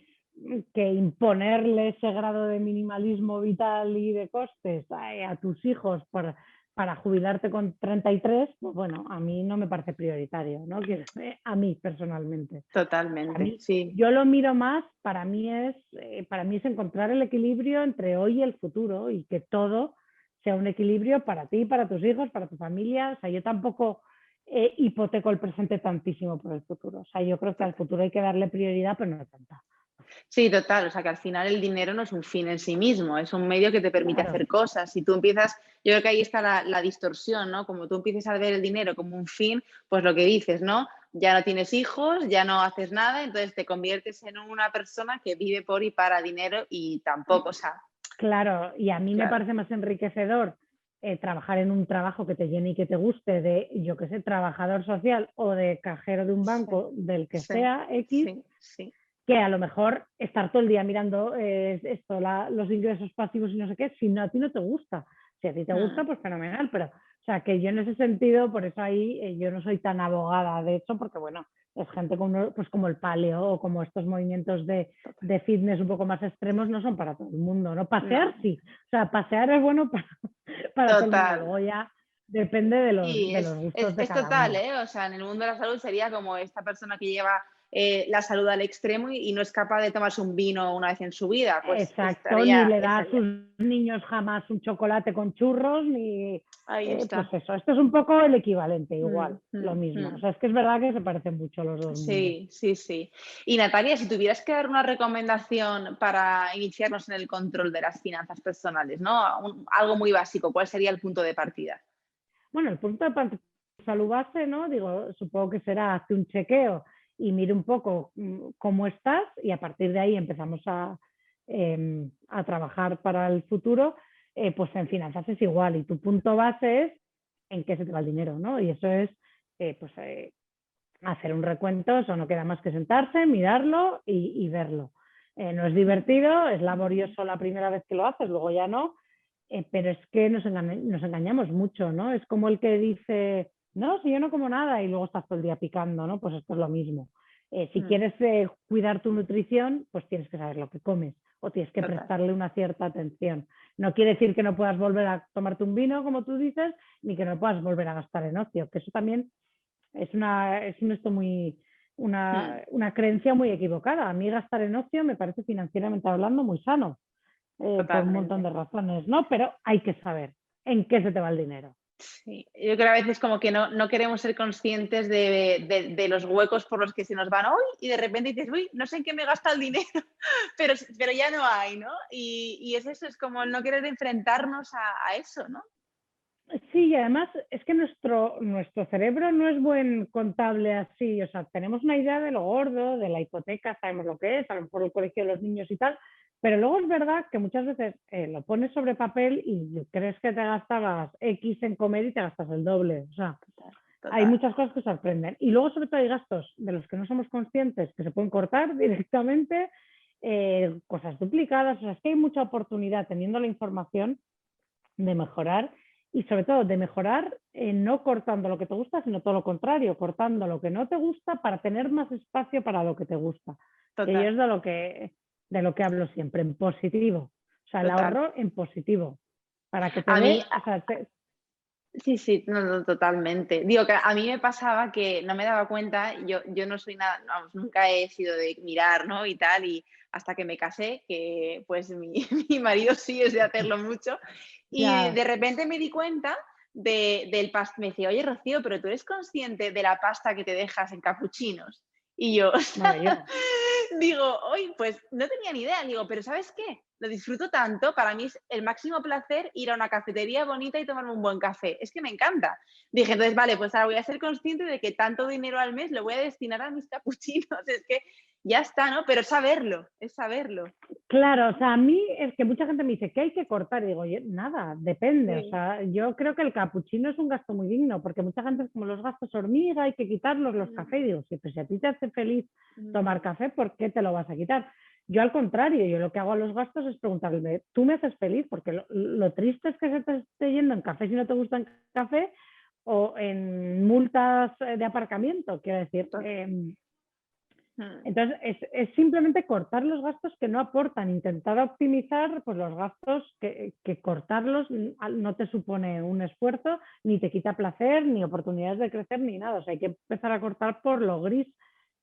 que imponerle ese grado de minimalismo vital y de costes a tus hijos para jubilarte con 33, pues bueno, a mí no me parece prioritario, ¿no? A mí personalmente. A Totalmente, mí, sí. yo lo miro más, para mí es encontrar el equilibrio entre hoy y el futuro y que todo sea un equilibrio para ti, para tus hijos, para tu familia. O sea, yo tampoco hipoteco el presente tantísimo por el futuro. O sea, yo creo que al futuro hay que darle prioridad, pero no tanta. Sí, total. O sea, que al final el dinero no es un fin en sí mismo, es un medio que te permite Claro, hacer cosas. Si tú empiezas, yo creo que ahí está la distorsión, ¿no? Como tú empiezas a ver el dinero como un fin, pues lo que dices, ¿no? Ya no tienes hijos, ya no haces nada, entonces te conviertes en una persona que vive por y para dinero y tampoco, o sea, claro. Y a mí me claro. parece más enriquecedor trabajar en un trabajo que te llene y que te guste, de, yo qué sé, trabajador social o de cajero de un Sí, banco, del que sí, sea, X, sí, sí. que a lo mejor estar todo el día mirando los ingresos pasivos y no sé qué, si no, a ti no te gusta. Si a ti te gusta, Mm, pues fenomenal, pero o sea, que yo en ese sentido, por eso ahí yo no soy tan abogada de hecho, porque bueno, es gente como, pues como el paleo o como estos movimientos de fitness un poco más extremos no son para todo el mundo, ¿no? Pasear no, sí, o sea, pasear es bueno para todo el mundo, total. luego ya depende de Sí, de los gustos de es cada total, uno. ¿eh? O sea, en el mundo de la salud sería como esta persona que lleva la salud al extremo y no es capaz de tomarse un vino una vez en su vida, pues Exacto, ni le da a estaría. sus niños jamás un chocolate con churros, ni Ahí pues está. eso, esto es un poco el equivalente, igual, Mm, lo mm, mismo. O mm. sea, es que es verdad que se parecen mucho los dos mundos. Sí, sí, sí. Y Natalia, si tuvieras que dar una recomendación para iniciarnos en el control de las finanzas personales, ¿no? Algo muy básico, ¿cuál sería el punto de partida? Bueno, el punto de partida salud base, ¿no? Digo, supongo que será hazte un chequeo y mire un poco cómo estás y a partir de ahí empezamos a trabajar para el futuro, pues en finanzas es igual y tu punto base es en qué se te va el dinero, ¿no? Y eso es, pues hacer un recuento, eso no queda más que sentarse, mirarlo y verlo. No es divertido, es laborioso la primera vez que lo haces, luego ya no, pero es que nos engañamos mucho, ¿no? Es como el que dice, no, si yo no como nada y luego estás todo el día picando, ¿no? Pues esto es lo mismo. Si Mm, quieres cuidar tu nutrición, pues tienes que saber lo que comes o tienes que total. prestarle una cierta atención. No quiere decir que no puedas volver a tomarte un vino, como tú dices, ni que no puedas volver a gastar en ocio, que eso también Mm, una creencia muy equivocada. A mí gastar en ocio me parece financieramente hablando muy sano, por un montón totalmente. de razones, ¿no? Pero hay que saber en qué se te va el dinero. Sí, yo creo que a veces como que no queremos ser conscientes de los huecos por los que se nos van hoy y de repente dices, uy, no sé en qué me gasta el dinero, pero ya no hay, ¿no? Y es eso, es como el no querer enfrentarnos a eso, ¿no? Sí, y además es que nuestro cerebro no es buen contable así, o sea, tenemos una idea de lo gordo, de la hipoteca, sabemos lo que es, a lo mejor el colegio de los niños y tal, pero luego es verdad que muchas veces lo pones sobre papel y crees que te gastabas X en comer y te gastas el doble, o sea, Total, hay total. muchas cosas que sorprenden. Y luego sobre todo hay gastos de los que no somos conscientes que se pueden cortar directamente, cosas duplicadas, o sea, es que hay mucha oportunidad teniendo la información de mejorar y sobre todo de mejorar no cortando lo que te gusta, sino todo lo contrario, cortando lo que no te gusta para tener más espacio para lo que te gusta. Que yo Total, es de lo que hablo siempre, en positivo. O sea, el total. ahorro en positivo, para que te A mí, dé, o sea, sí, sí, no, no, totalmente. Digo que a mí me pasaba que no me daba cuenta, yo no soy nada, vamos, nunca he sido de mirar, ¿no? Y tal, y hasta que me casé, que pues mi, mi marido sí es de hacerlo mucho, y ya, de repente me di cuenta del pasta, me decía, oye Rocío, pero tú eres consciente de la pasta que te dejas en capuchinos. Y yo, bueno, yo, digo, hoy pues no tenía ni idea, digo, pero ¿sabes qué? Lo disfruto tanto, para mí es el máximo placer ir a una cafetería bonita y tomarme un buen café, es que me encanta. Dije, entonces, vale, pues ahora voy a ser consciente de que tanto dinero al mes lo voy a destinar a mis capuchinos, es que ya está, ¿no? Pero es saberlo. claro, o sea, a mí es que mucha gente me dice que hay que cortar, y digo, "Oye, nada, depende, o Sí. sea, yo creo que el capuchino es un gasto muy digno, porque mucha gente es como los gastos hormiga, hay que quitarlos los cafés, y digo, sí, pues si a ti te hace feliz tomar Mm, café, ¿por qué te lo vas a quitar? Yo al contrario, yo lo que hago a los gastos es preguntarle, ¿tú me haces feliz? Porque lo triste es que se te esté yendo en café si no te gusta el café, o en multas de aparcamiento, quiero decir. mm, Entonces, es simplemente cortar los gastos que no aportan, intentar optimizar pues, los gastos que cortarlos no te supone un esfuerzo, ni te quita placer, ni oportunidades de crecer, ni nada. O sea, hay que empezar a cortar por lo gris.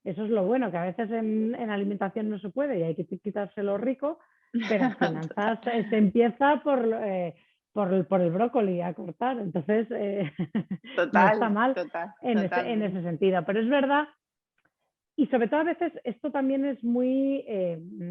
Eso es lo bueno, que a veces en alimentación no se puede y hay que quitarse lo rico, pero en total, finanzas se empieza por el brócoli a cortar. Entonces, no está total, mal total, en ese totalmente. sentido. Pero es verdad y sobre todo a veces esto también es muy,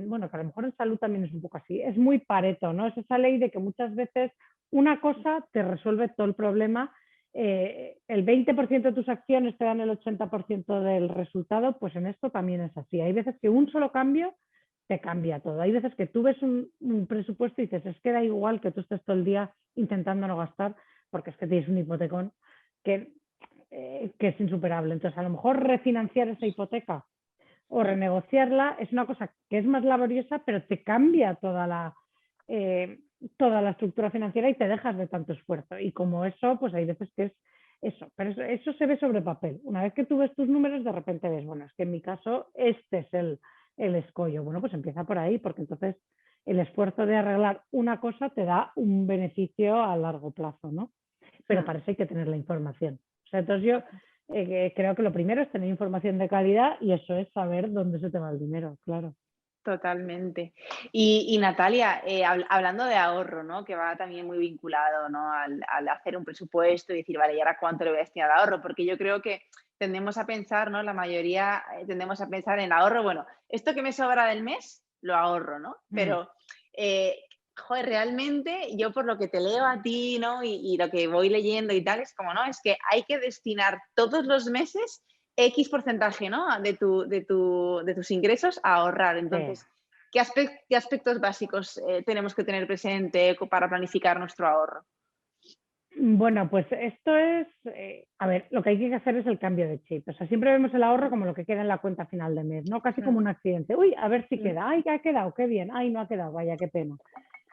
bueno, que a lo mejor en salud también es un poco así, es muy Pareto, ¿no? Es esa ley de que muchas veces una cosa te resuelve todo el problema. El 20% de tus acciones te dan el 80% del resultado, pues en esto también es así. Hay veces que un solo cambio te cambia todo. Hay veces que tú ves un presupuesto y dices, es que da igual que tú estés todo el día intentando no gastar, porque es que tienes un hipotecón que que es insuperable. Entonces, a lo mejor refinanciar esa hipoteca o Mm, renegociarla es una cosa que es más laboriosa, pero te cambia eh, toda la estructura financiera y te dejas de tanto esfuerzo. Y como eso, pues hay veces que es eso, pero eso se ve sobre papel. Una vez que tú ves tus números, de repente ves, bueno, es que en mi caso este es el escollo. Bueno, pues empieza por ahí, porque entonces el esfuerzo de arreglar una cosa te da un beneficio a largo plazo, ¿no? Pero mm, para eso hay que tener la información. O sea, entonces yo total. creo que lo primero es tener información de calidad y eso es saber dónde se te va el dinero, claro. Totalmente. Y Natalia, hablando de ahorro, ¿no? Que va también muy vinculado, ¿no? Al hacer un presupuesto y decir, vale, ¿y ahora cuánto le voy a destinar al ahorro? Porque yo creo que tendemos a pensar, ¿no? La mayoría tendemos a pensar en ahorro, bueno, esto que me sobra del mes, lo ahorro, ¿no? Mm. Pero, joder, realmente yo por lo que te leo a ti, ¿no? Y lo que voy leyendo y tal, es como, ¿no? Es que hay que destinar todos los meses X porcentaje, ¿no? De tus ingresos a ahorrar. Sí. Entonces, ¿qué aspectos básicos tenemos que tener presente para planificar nuestro ahorro? Bueno, pues esto es, a ver, lo que hay que hacer es el cambio de chip. O sea, siempre vemos el ahorro como lo que queda en la cuenta final de mes, ¿no? Casi como Mm, un accidente. Uy, a ver si mm, queda. Ay, que ha quedado, qué bien. Ay, no ha quedado, vaya, qué pena.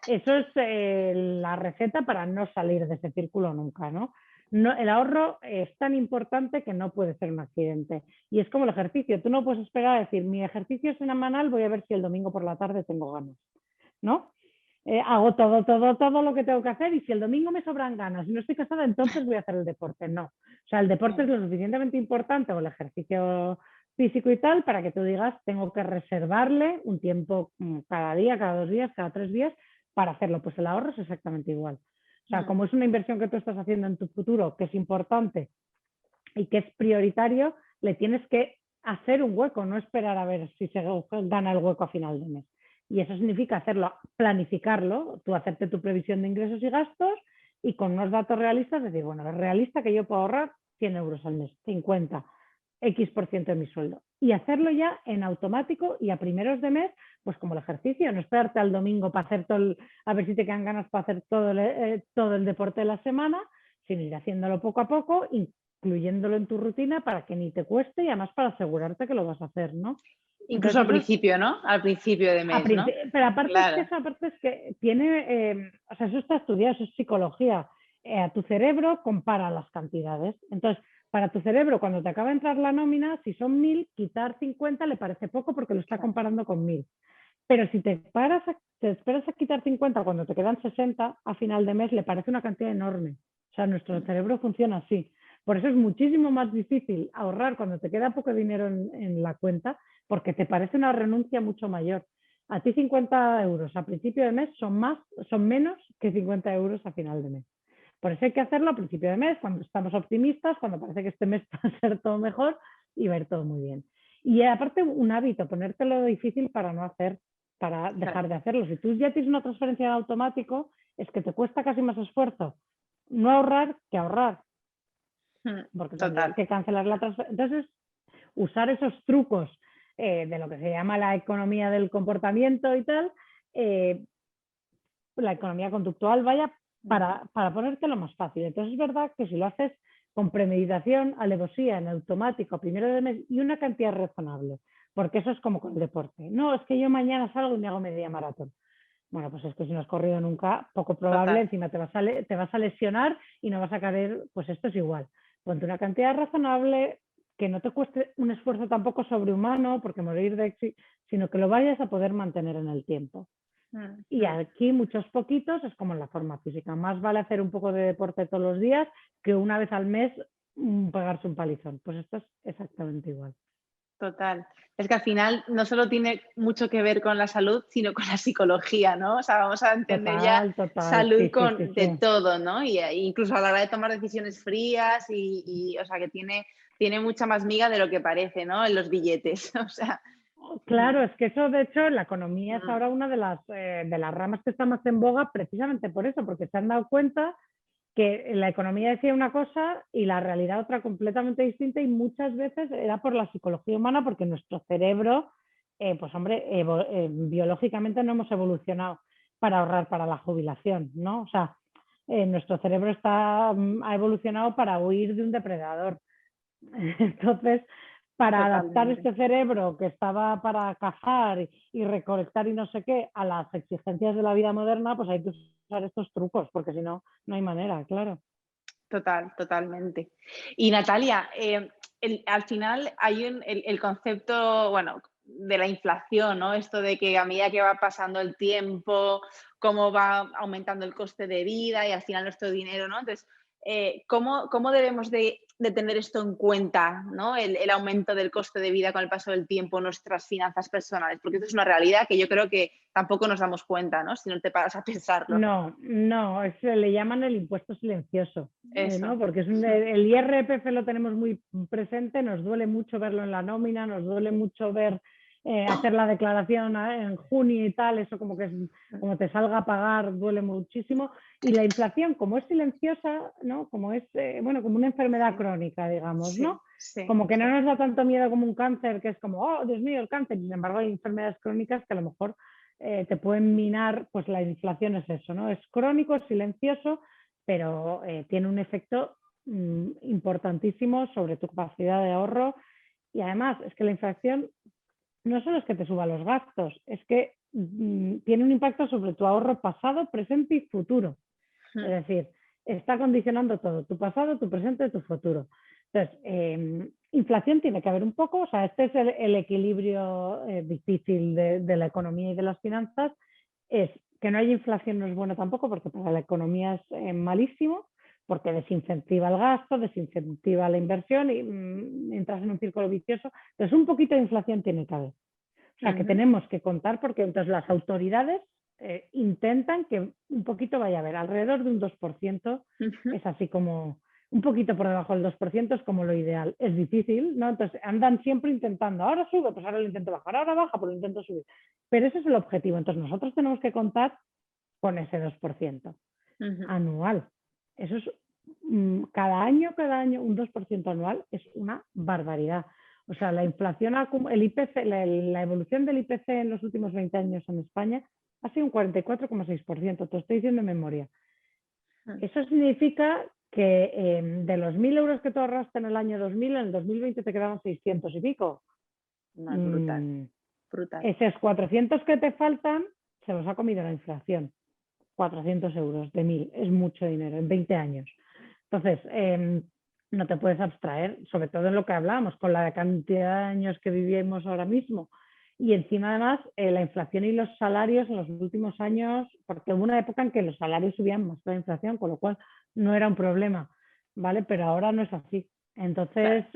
Eso es la receta para no salir de ese círculo nunca, ¿no? No, el ahorro es tan importante que no puede ser un accidente. Y es como el ejercicio. Tú no puedes esperar a decir, mi ejercicio semanal, voy a ver si el domingo por la tarde tengo ganas, ¿no? Hago todo lo que tengo que hacer y si el domingo me sobran ganas y no estoy casada, entonces voy a hacer el deporte. No. O sea, el deporte es mm, lo suficientemente importante o el ejercicio físico y tal para que tú digas, tengo que reservarle un tiempo cada día, cada 2 días, cada 3 días para hacerlo. Pues el ahorro es exactamente igual. O sea, mm, como es una inversión que tú estás haciendo en tu futuro, que es importante y que es prioritario, le tienes que hacer un hueco, no esperar a ver si se gana el hueco a final de mes. Y eso significa hacerlo, planificarlo, tú hacerte tu previsión de ingresos y gastos y con unos datos realistas decir, bueno, es realista que yo puedo ahorrar 100 euros al mes, 50, X% de mi sueldo. Y hacerlo ya en automático y a primeros de mes, pues como el ejercicio, no esperarte al domingo para hacer a ver si te quedan ganas para hacer todo el deporte de la semana, sino ir haciéndolo poco a poco, incluyéndolo en tu rutina para que ni te cueste y además para asegurarte que lo vas a hacer, ¿no? incluso Entonces al eso es, principio, ¿no? Al principio de mes, ¿no? pero aparte es que Claro. eso aparte es que tiene, o sea, eso está estudiado, eso es psicología. a tu cerebro compara las cantidades. Entonces, para tu cerebro, cuando te acaba de entrar la nómina, si son 1.000, quitar 50 le parece poco porque lo está comparando con 1.000. Pero si te esperas a quitar 50 cuando te quedan 60, a final de mes le parece una cantidad enorme. O sea, nuestro cerebro funciona así. Por eso es muchísimo más difícil ahorrar cuando te queda poco dinero en la cuenta, porque te parece una renuncia mucho mayor. A ti 50 euros a principio de mes son menos que 50 euros a final de mes. Por eso hay que hacerlo a principio de mes, cuando estamos optimistas, cuando parece que este mes va a ser todo mejor y va a ir todo muy bien. Y aparte un hábito, ponértelo difícil para no hacer, para dejar de hacerlo. Si tú ya tienes una transferencia en automático, es que te cuesta casi más esfuerzo no ahorrar que ahorrar, porque tendrías que cancelar la transferencia. Entonces, usar esos trucos de lo que se llama la economía del comportamiento y tal, la economía conductual, vaya, para ponértelo más fácil. Entonces es verdad que si lo haces con premeditación, alevosía, en automático, primero de mes y una cantidad razonable, porque eso es como con el deporte. No, es que yo mañana salgo y me hago media maratón. Bueno, pues es que si no has corrido nunca, poco probable, encima te vas a lesionar y no vas a caer, pues esto es igual. Ponte una cantidad razonable, que no te cueste un esfuerzo tampoco sobrehumano, porque morir de éxito, sino que lo vayas a poder mantener en el tiempo. Y aquí muchos poquitos es como en la forma física. Más vale hacer un poco de deporte todos los días que una vez al mes pegarse un palizón. Pues esto es exactamente igual. Total. Es que al final no solo tiene mucho que ver con la salud, sino con la psicología, ¿no? O sea, vamos a entender salud sí, con de sí. todo, ¿no? Y incluso a la hora de tomar decisiones frías o sea, que tiene mucha más miga de lo que parece, ¿no? En los billetes, o sea. Claro, es que eso, de hecho, la economía es ahora una de las ramas que está más en boga precisamente por eso, porque se han dado cuenta que la economía decía una cosa y la realidad otra completamente distinta y muchas veces era por la psicología humana, porque nuestro cerebro, pues hombre, biológicamente no hemos evolucionado para ahorrar para la jubilación, ¿no? O sea, nuestro cerebro ha evolucionado para huir de un depredador. Entonces, para adaptar este cerebro que estaba para cazar y recolectar y no sé qué a las exigencias de la vida moderna, pues hay que usar estos trucos, porque si no, no hay manera, claro. Totalmente. Y Natalia, al final hay el concepto, bueno, de la inflación, ¿no? Esto de que a medida que va pasando el tiempo, cómo va aumentando el coste de vida y al final nuestro dinero, ¿no? Entonces, ¿cómo debemos de tener esto en cuenta, ¿no? El aumento del coste de vida con el paso del tiempo en nuestras finanzas personales, porque esto es una realidad que yo creo que tampoco nos damos cuenta, ¿no? Si no te paras a pensarlo. No, le llaman el impuesto silencioso, ¿no? Porque el IRPF lo tenemos muy presente, nos duele mucho verlo en la nómina, nos duele mucho ver hacer la declaración en junio y tal, eso como como te salga a pagar, duele muchísimo. Y la inflación, como es silenciosa, ¿no? Como es, bueno, como una enfermedad crónica, digamos, ¿no? Como que no nos da tanto miedo como un cáncer, que es como, oh, Dios mío, el cáncer. Sin embargo, hay enfermedades crónicas que a lo mejor te pueden minar, pues la inflación es eso, ¿no? Es crónico, es silencioso, pero tiene un efecto importantísimo sobre tu capacidad de ahorro. Y además, es que la inflación no solo es que te suba los gastos, es que tiene un impacto sobre tu ahorro pasado, presente y futuro. Es decir, está condicionando todo, tu pasado, tu presente y tu futuro. Entonces, inflación tiene que haber un poco, o sea, este es el equilibrio difícil de la economía y de las finanzas, es que no haya inflación no es bueno tampoco, porque para la economía es malísimo, porque desincentiva el gasto, desincentiva la inversión y entras en un círculo vicioso. Entonces, un poquito de inflación tiene que haber. O sea, que tenemos que contar, porque entonces las autoridades intentan que un poquito vaya a haber, alrededor de un 2%, es así como un poquito por debajo del 2% es como lo ideal. Es difícil, ¿no? Entonces andan siempre intentando, ahora sube, pues ahora lo intento bajar, ahora baja, pues lo intento subir. Pero ese es el objetivo. Entonces nosotros tenemos que contar con ese 2% anual. Eso es cada año, un 2% anual es una barbaridad. O sea, la inflación, el IPC, la evolución del IPC en los últimos 20 años en España ha sido un 44,6%, te estoy diciendo de memoria. Eso significa que de los 1.000 euros que tú ahorraste en el año 2000, en el 2020 te quedaban 600 y pico. No, es brutal. Esos 400 que te faltan se los ha comido la inflación. 400 euros de 1.000, es mucho dinero en 20 años. Entonces, no te puedes abstraer, sobre todo en lo que hablábamos, con la cantidad de años que vivimos ahora mismo. Y encima, además, la inflación y los salarios en los últimos años, porque hubo una época en que los salarios subían más que la inflación, con lo cual no era un problema, ¿vale? Pero ahora no es así. Entonces,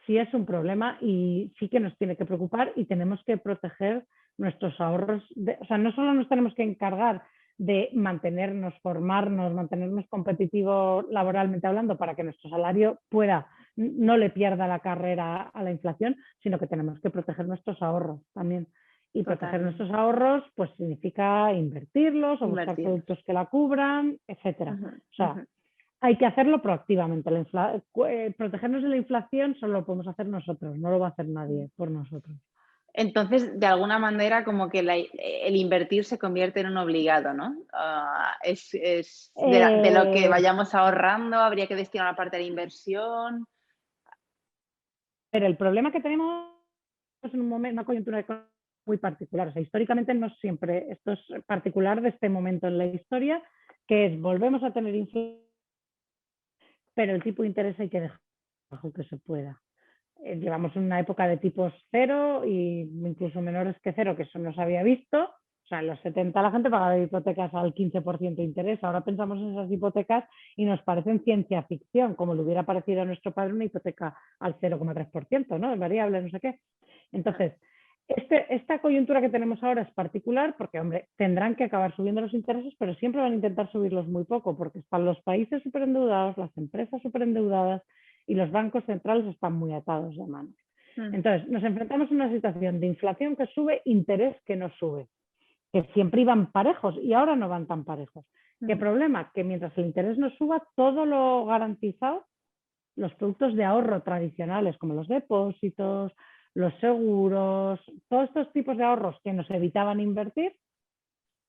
sí es un problema y sí que nos tiene que preocupar y tenemos que proteger nuestros ahorros. O sea, no solo nos tenemos que encargar de mantenernos, formarnos, mantenernos competitivos laboralmente hablando para que nuestro salario no le pierda la carrera a la inflación, sino que tenemos que proteger nuestros ahorros también. Y proteger nuestros ahorros pues significa invertirlos o buscar productos que la cubran, etcétera. O sea, hay que hacerlo proactivamente. Protegernos de la inflación solo lo podemos hacer nosotros, no lo va a hacer nadie por nosotros. Entonces, de alguna manera, como que el invertir se convierte en un obligado, ¿no? De lo que vayamos ahorrando, habría que destinar una parte de la inversión. Pero el problema que tenemos es en una coyuntura muy particular. O sea, históricamente no siempre, esto es particular de este momento en la historia, que es volvemos a tener inflación, pero el tipo de interés hay que dejar bajo que se pueda. Llevamos una época de tipos cero e incluso menores que cero, que eso no se había visto. O sea, en los 70 la gente pagaba hipotecas al 15% de interés. Ahora pensamos en esas hipotecas y nos parecen ciencia ficción, como le hubiera parecido a nuestro padre una hipoteca al 0,3%, ¿no? Variable, no sé qué. Entonces, esta coyuntura que tenemos ahora es particular porque, hombre, tendrán que acabar subiendo los intereses, pero siempre van a intentar subirlos muy poco porque están los países superendeudados, las empresas superendeudadas y los bancos centrales están muy atados de manos. Entonces, nos enfrentamos a una situación de inflación que sube, interés que no sube, que siempre iban parejos y ahora no van tan parejos. ¿Qué problema? Que mientras el interés no suba, todo lo garantizado, los productos de ahorro tradicionales como los depósitos, los seguros, todos estos tipos de ahorros que nos evitaban invertir,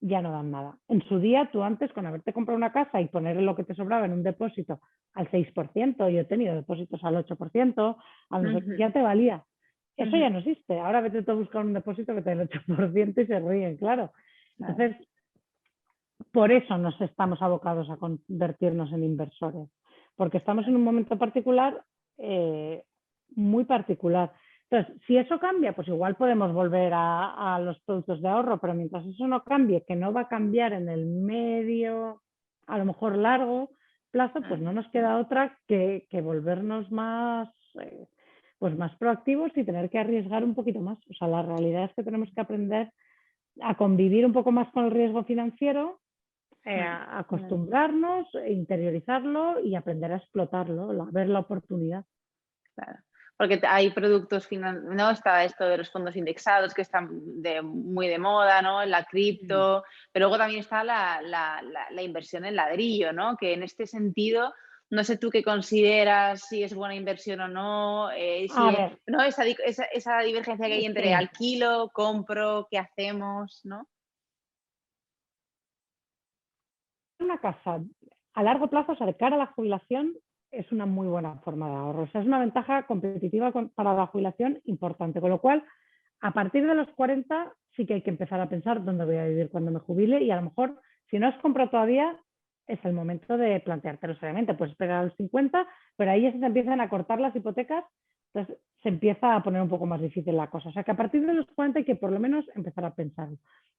ya no dan nada. En su día, tú antes, con haberte comprado una casa y poner lo que te sobraba en un depósito al 6%, yo he tenido depósitos al 8%, ya te valía. Eso ya no existe. Ahora vete tú a buscar un depósito que te dé el 8% y se ríen, claro. Entonces, por eso nos estamos abocados a convertirnos en inversores, porque estamos en un momento particular, muy particular. Entonces, si eso cambia, pues igual podemos volver a los productos de ahorro, pero mientras eso no cambie, que no va a cambiar en el medio, a lo mejor largo plazo, pues no nos queda otra que volvernos más, pues más proactivos y tener que arriesgar un poquito más. O sea, la realidad es que tenemos que aprender a convivir un poco más con el riesgo financiero, a acostumbrarnos, interiorizarlo y aprender a explotarlo, a ver la oportunidad. Claro. Porque hay productos, ¿no? Está esto de los fondos indexados que están muy de moda, ¿no? La cripto, pero luego también está la inversión en ladrillo, ¿no? Que en este sentido, no sé tú qué consideras, si es buena inversión o no, ¿no? Esa divergencia que hay entre alquilo, compro, ¿qué hacemos, no? Una casa a largo plazo, o sea, de cara a la jubilación, es una muy buena forma de ahorro. O sea, es una ventaja competitiva para la jubilación importante. Con lo cual, a partir de los 40 sí que hay que empezar a pensar dónde voy a vivir cuando me jubile y a lo mejor, si no has comprado todavía, es el momento de planteártelo seriamente. Puedes esperar a los 50, pero ahí ya se empiezan a cortar las hipotecas, entonces se empieza a poner un poco más difícil la cosa. O sea, que a partir de los 40 hay que por lo menos empezar a pensar.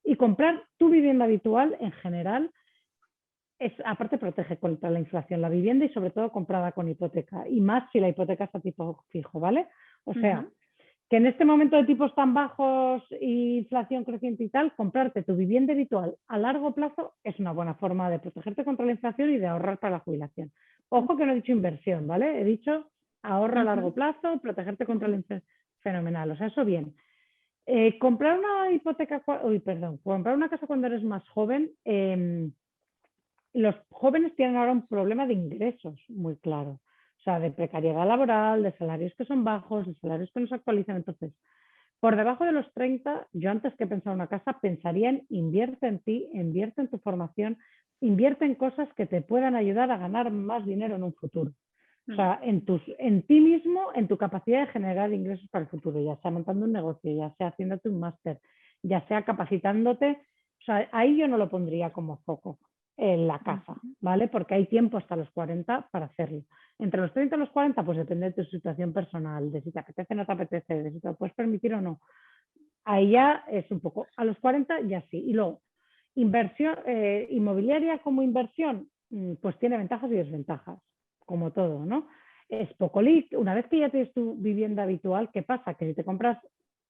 Y comprar tu vivienda habitual en general, aparte protege contra la inflación la vivienda y sobre todo comprada con hipoteca y más si la hipoteca está a tipo fijo, ¿vale? O sea, que en este momento de tipos tan bajos e inflación creciente y tal, comprarte tu vivienda habitual a largo plazo es una buena forma de protegerte contra la inflación y de ahorrar para la jubilación. Ojo que no he dicho inversión, ¿vale? He dicho ahorro a largo plazo, protegerte contra la inflación. Fenomenal, o sea, eso bien. Comprar una hipoteca, comprar una casa cuando eres más joven, los jóvenes tienen ahora un problema de ingresos muy claro, o sea, de precariedad laboral, de salarios que son bajos, de salarios que no se actualizan. Entonces, por debajo de los 30, yo antes que pensar en una casa, pensaría en invierte en ti, invierte en tu formación, invierte en cosas que te puedan ayudar a ganar más dinero en un futuro. O sea, en ti mismo, en tu capacidad de generar ingresos para el futuro, ya sea montando un negocio, ya sea haciéndote un máster, ya sea capacitándote. O sea, ahí yo no lo pondría como foco en la casa, ¿vale? Porque hay tiempo hasta los 40 para hacerlo. Entre los 30 y los 40, pues depende de tu situación personal, de si te apetece o no te apetece, de si te lo puedes permitir o no. Ahí ya es un poco, a los 40 ya sí. Y luego, inversión inmobiliaria como inversión, pues tiene ventajas y desventajas, como todo, ¿no? Es poco líquido. Una vez que ya tienes tu vivienda habitual, ¿qué pasa? Que si te compras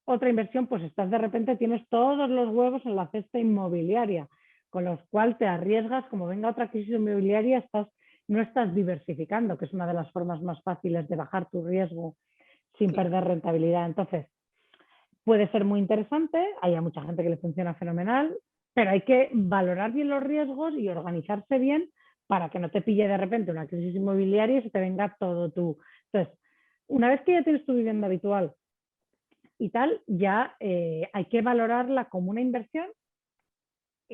otra inversión, pues estás de repente, tienes todos los huevos en la cesta inmobiliaria, con los cuales te arriesgas, como venga otra crisis inmobiliaria, no estás diversificando, que es una de las formas más fáciles de bajar tu riesgo sin perder rentabilidad. Entonces, puede ser muy interesante, hay a mucha gente que le funciona fenomenal, pero hay que valorar bien los riesgos y organizarse bien para que no te pille de repente una crisis inmobiliaria y se te venga todo tú. Entonces, una vez que ya tienes tu vivienda habitual y tal, ya hay que valorarla como una inversión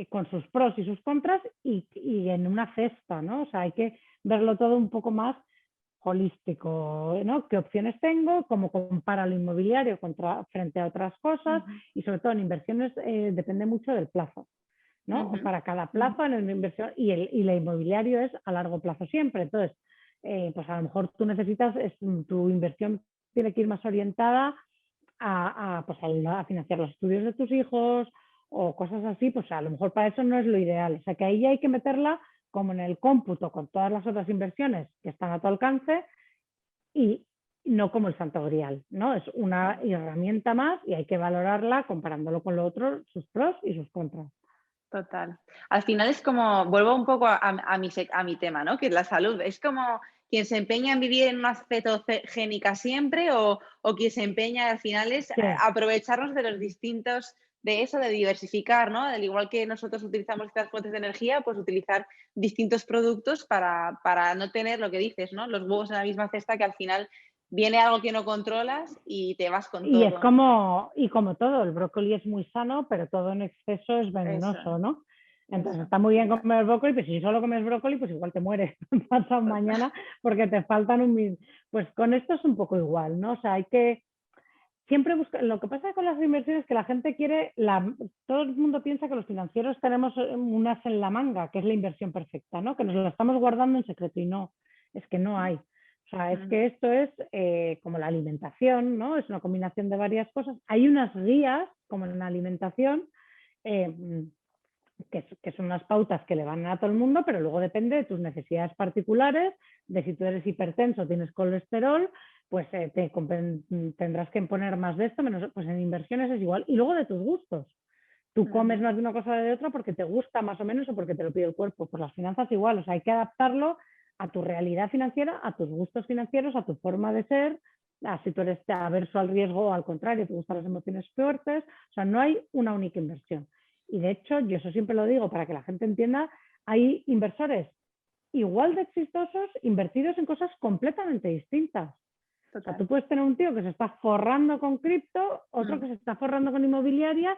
con sus pros y sus contras y en una cesta, ¿no? O sea, hay que verlo todo un poco más holístico, ¿no? ¿Qué opciones tengo? ¿Cómo compara lo inmobiliario frente a otras cosas? Y sobre todo en inversiones depende mucho del plazo, ¿no? Para cada plazo en la inversión y la inmobiliario es a largo plazo siempre. Entonces, pues a lo mejor tú necesitas, tu inversión tiene que ir más orientada pues a financiar los estudios de tus hijos o cosas así, pues a lo mejor para eso no es lo ideal. O sea que ahí ya hay que meterla como en el cómputo con todas las otras inversiones que están a tu alcance y no como el santo grial, ¿no? Es una herramienta más y hay que valorarla comparándolo con lo otro, sus pros y sus contras. Total. Al final es como, vuelvo un poco a mi tema, ¿no? Que es la salud. Es como quien se empeña en vivir en una cetogénica siempre o quien se empeña al final es aprovecharnos de los distintos, de eso, de diversificar, ¿no? Al igual que nosotros utilizamos estas fuentes de energía, pues utilizar distintos productos para no tener lo que dices, ¿no? Los huevos en la misma cesta, que al final viene algo que no controlas y te vas con Y es todo. como todo, el brócoli es muy sano, pero todo en exceso es venenoso, Eso, ¿no? Entonces eso. está muy bien comer brócoli, pero si solo comes brócoli, pues igual te mueres pasado mañana porque te faltan Pues con esto es un poco igual, ¿no? O sea, hay que siempre buscar. Lo que pasa con las inversiones es que la gente quiere, todo el mundo piensa que los financieros tenemos un as en la manga, que es la inversión perfecta, ¿no? Que nos la estamos guardando en secreto y no, es que no hay. O sea, es que esto es como la alimentación, ¿no? Es una combinación de varias cosas. Hay unas guías, como en la alimentación, que son unas pautas que le van a todo el mundo, pero luego depende de tus necesidades particulares, de si tú eres hipertenso o tienes colesterol, pues tendrás que poner más de esto, menos, pues en inversiones es igual. Y luego de tus gustos. Tú comes más de una cosa o de otra porque te gusta más o menos o porque te lo pide el cuerpo. Pues las finanzas igual, o sea, hay que adaptarlo a tu realidad financiera, a tus gustos financieros, a tu forma de ser, a si tú eres averso al riesgo o al contrario, te gustan las emociones fuertes. O sea, no hay una única inversión. Y de hecho, yo eso siempre lo digo para que la gente entienda, hay inversores igual de exitosos invertidos en cosas completamente distintas. O sea, tú puedes tener un tío que se está forrando con cripto, otro que se está forrando con inmobiliaria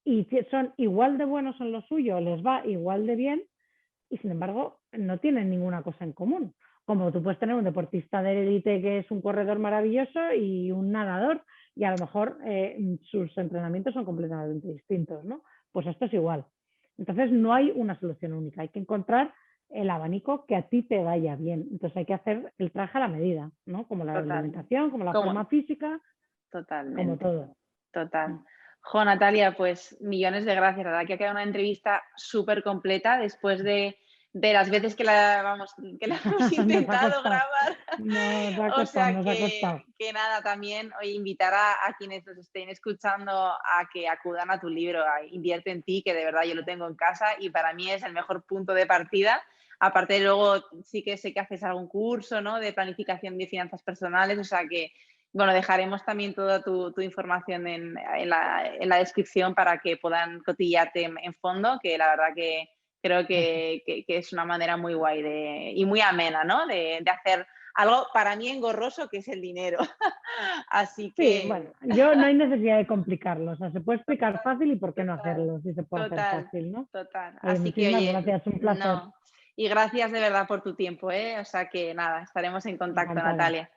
y son igual de buenos en lo suyo, les va igual de bien y sin embargo no tienen ninguna cosa en común. Como tú puedes tener un deportista de élite que es un corredor maravilloso y un nadador y a lo mejor sus entrenamientos son completamente distintos, ¿no? Pues esto es igual. Entonces no hay una solución única, hay que encontrar el abanico que a ti te vaya bien. Entonces hay que hacer el traje a la medida, ¿no? Como la alimentación, como la forma física, como Totalmente, todo. total. Jo, Natalia, pues millones de gracias. La verdad que ha quedado una entrevista súper completa después de las veces que que la hemos intentado grabar. Nos ha O costado, sea nos ha costado. que nada, también hoy invitar a quienes nos estén escuchando a que acudan a tu libro, a Invierte en ti, que de verdad yo lo tengo en casa y para mí es el mejor punto de partida. Aparte, luego sí que sé que haces algún curso, ¿no?, de planificación de finanzas personales, o sea que, bueno, dejaremos también toda tu información en la descripción para que puedan cotillarte en fondo, que la verdad que creo que es una manera muy guay y muy amena, ¿no?, de hacer algo para mí engorroso, que es el dinero. Así que... Sí, bueno, no hay necesidad de complicarlo, o sea, se puede explicar fácil y por qué no hacerlo, si se puede hacer Total, fácil, ¿no? total. Oye, Así que, muchísimas oye, gracias, un placer, no. Y gracias de verdad por tu tiempo, ¿eh? O sea que nada, estaremos en contacto, encantada. Natalia.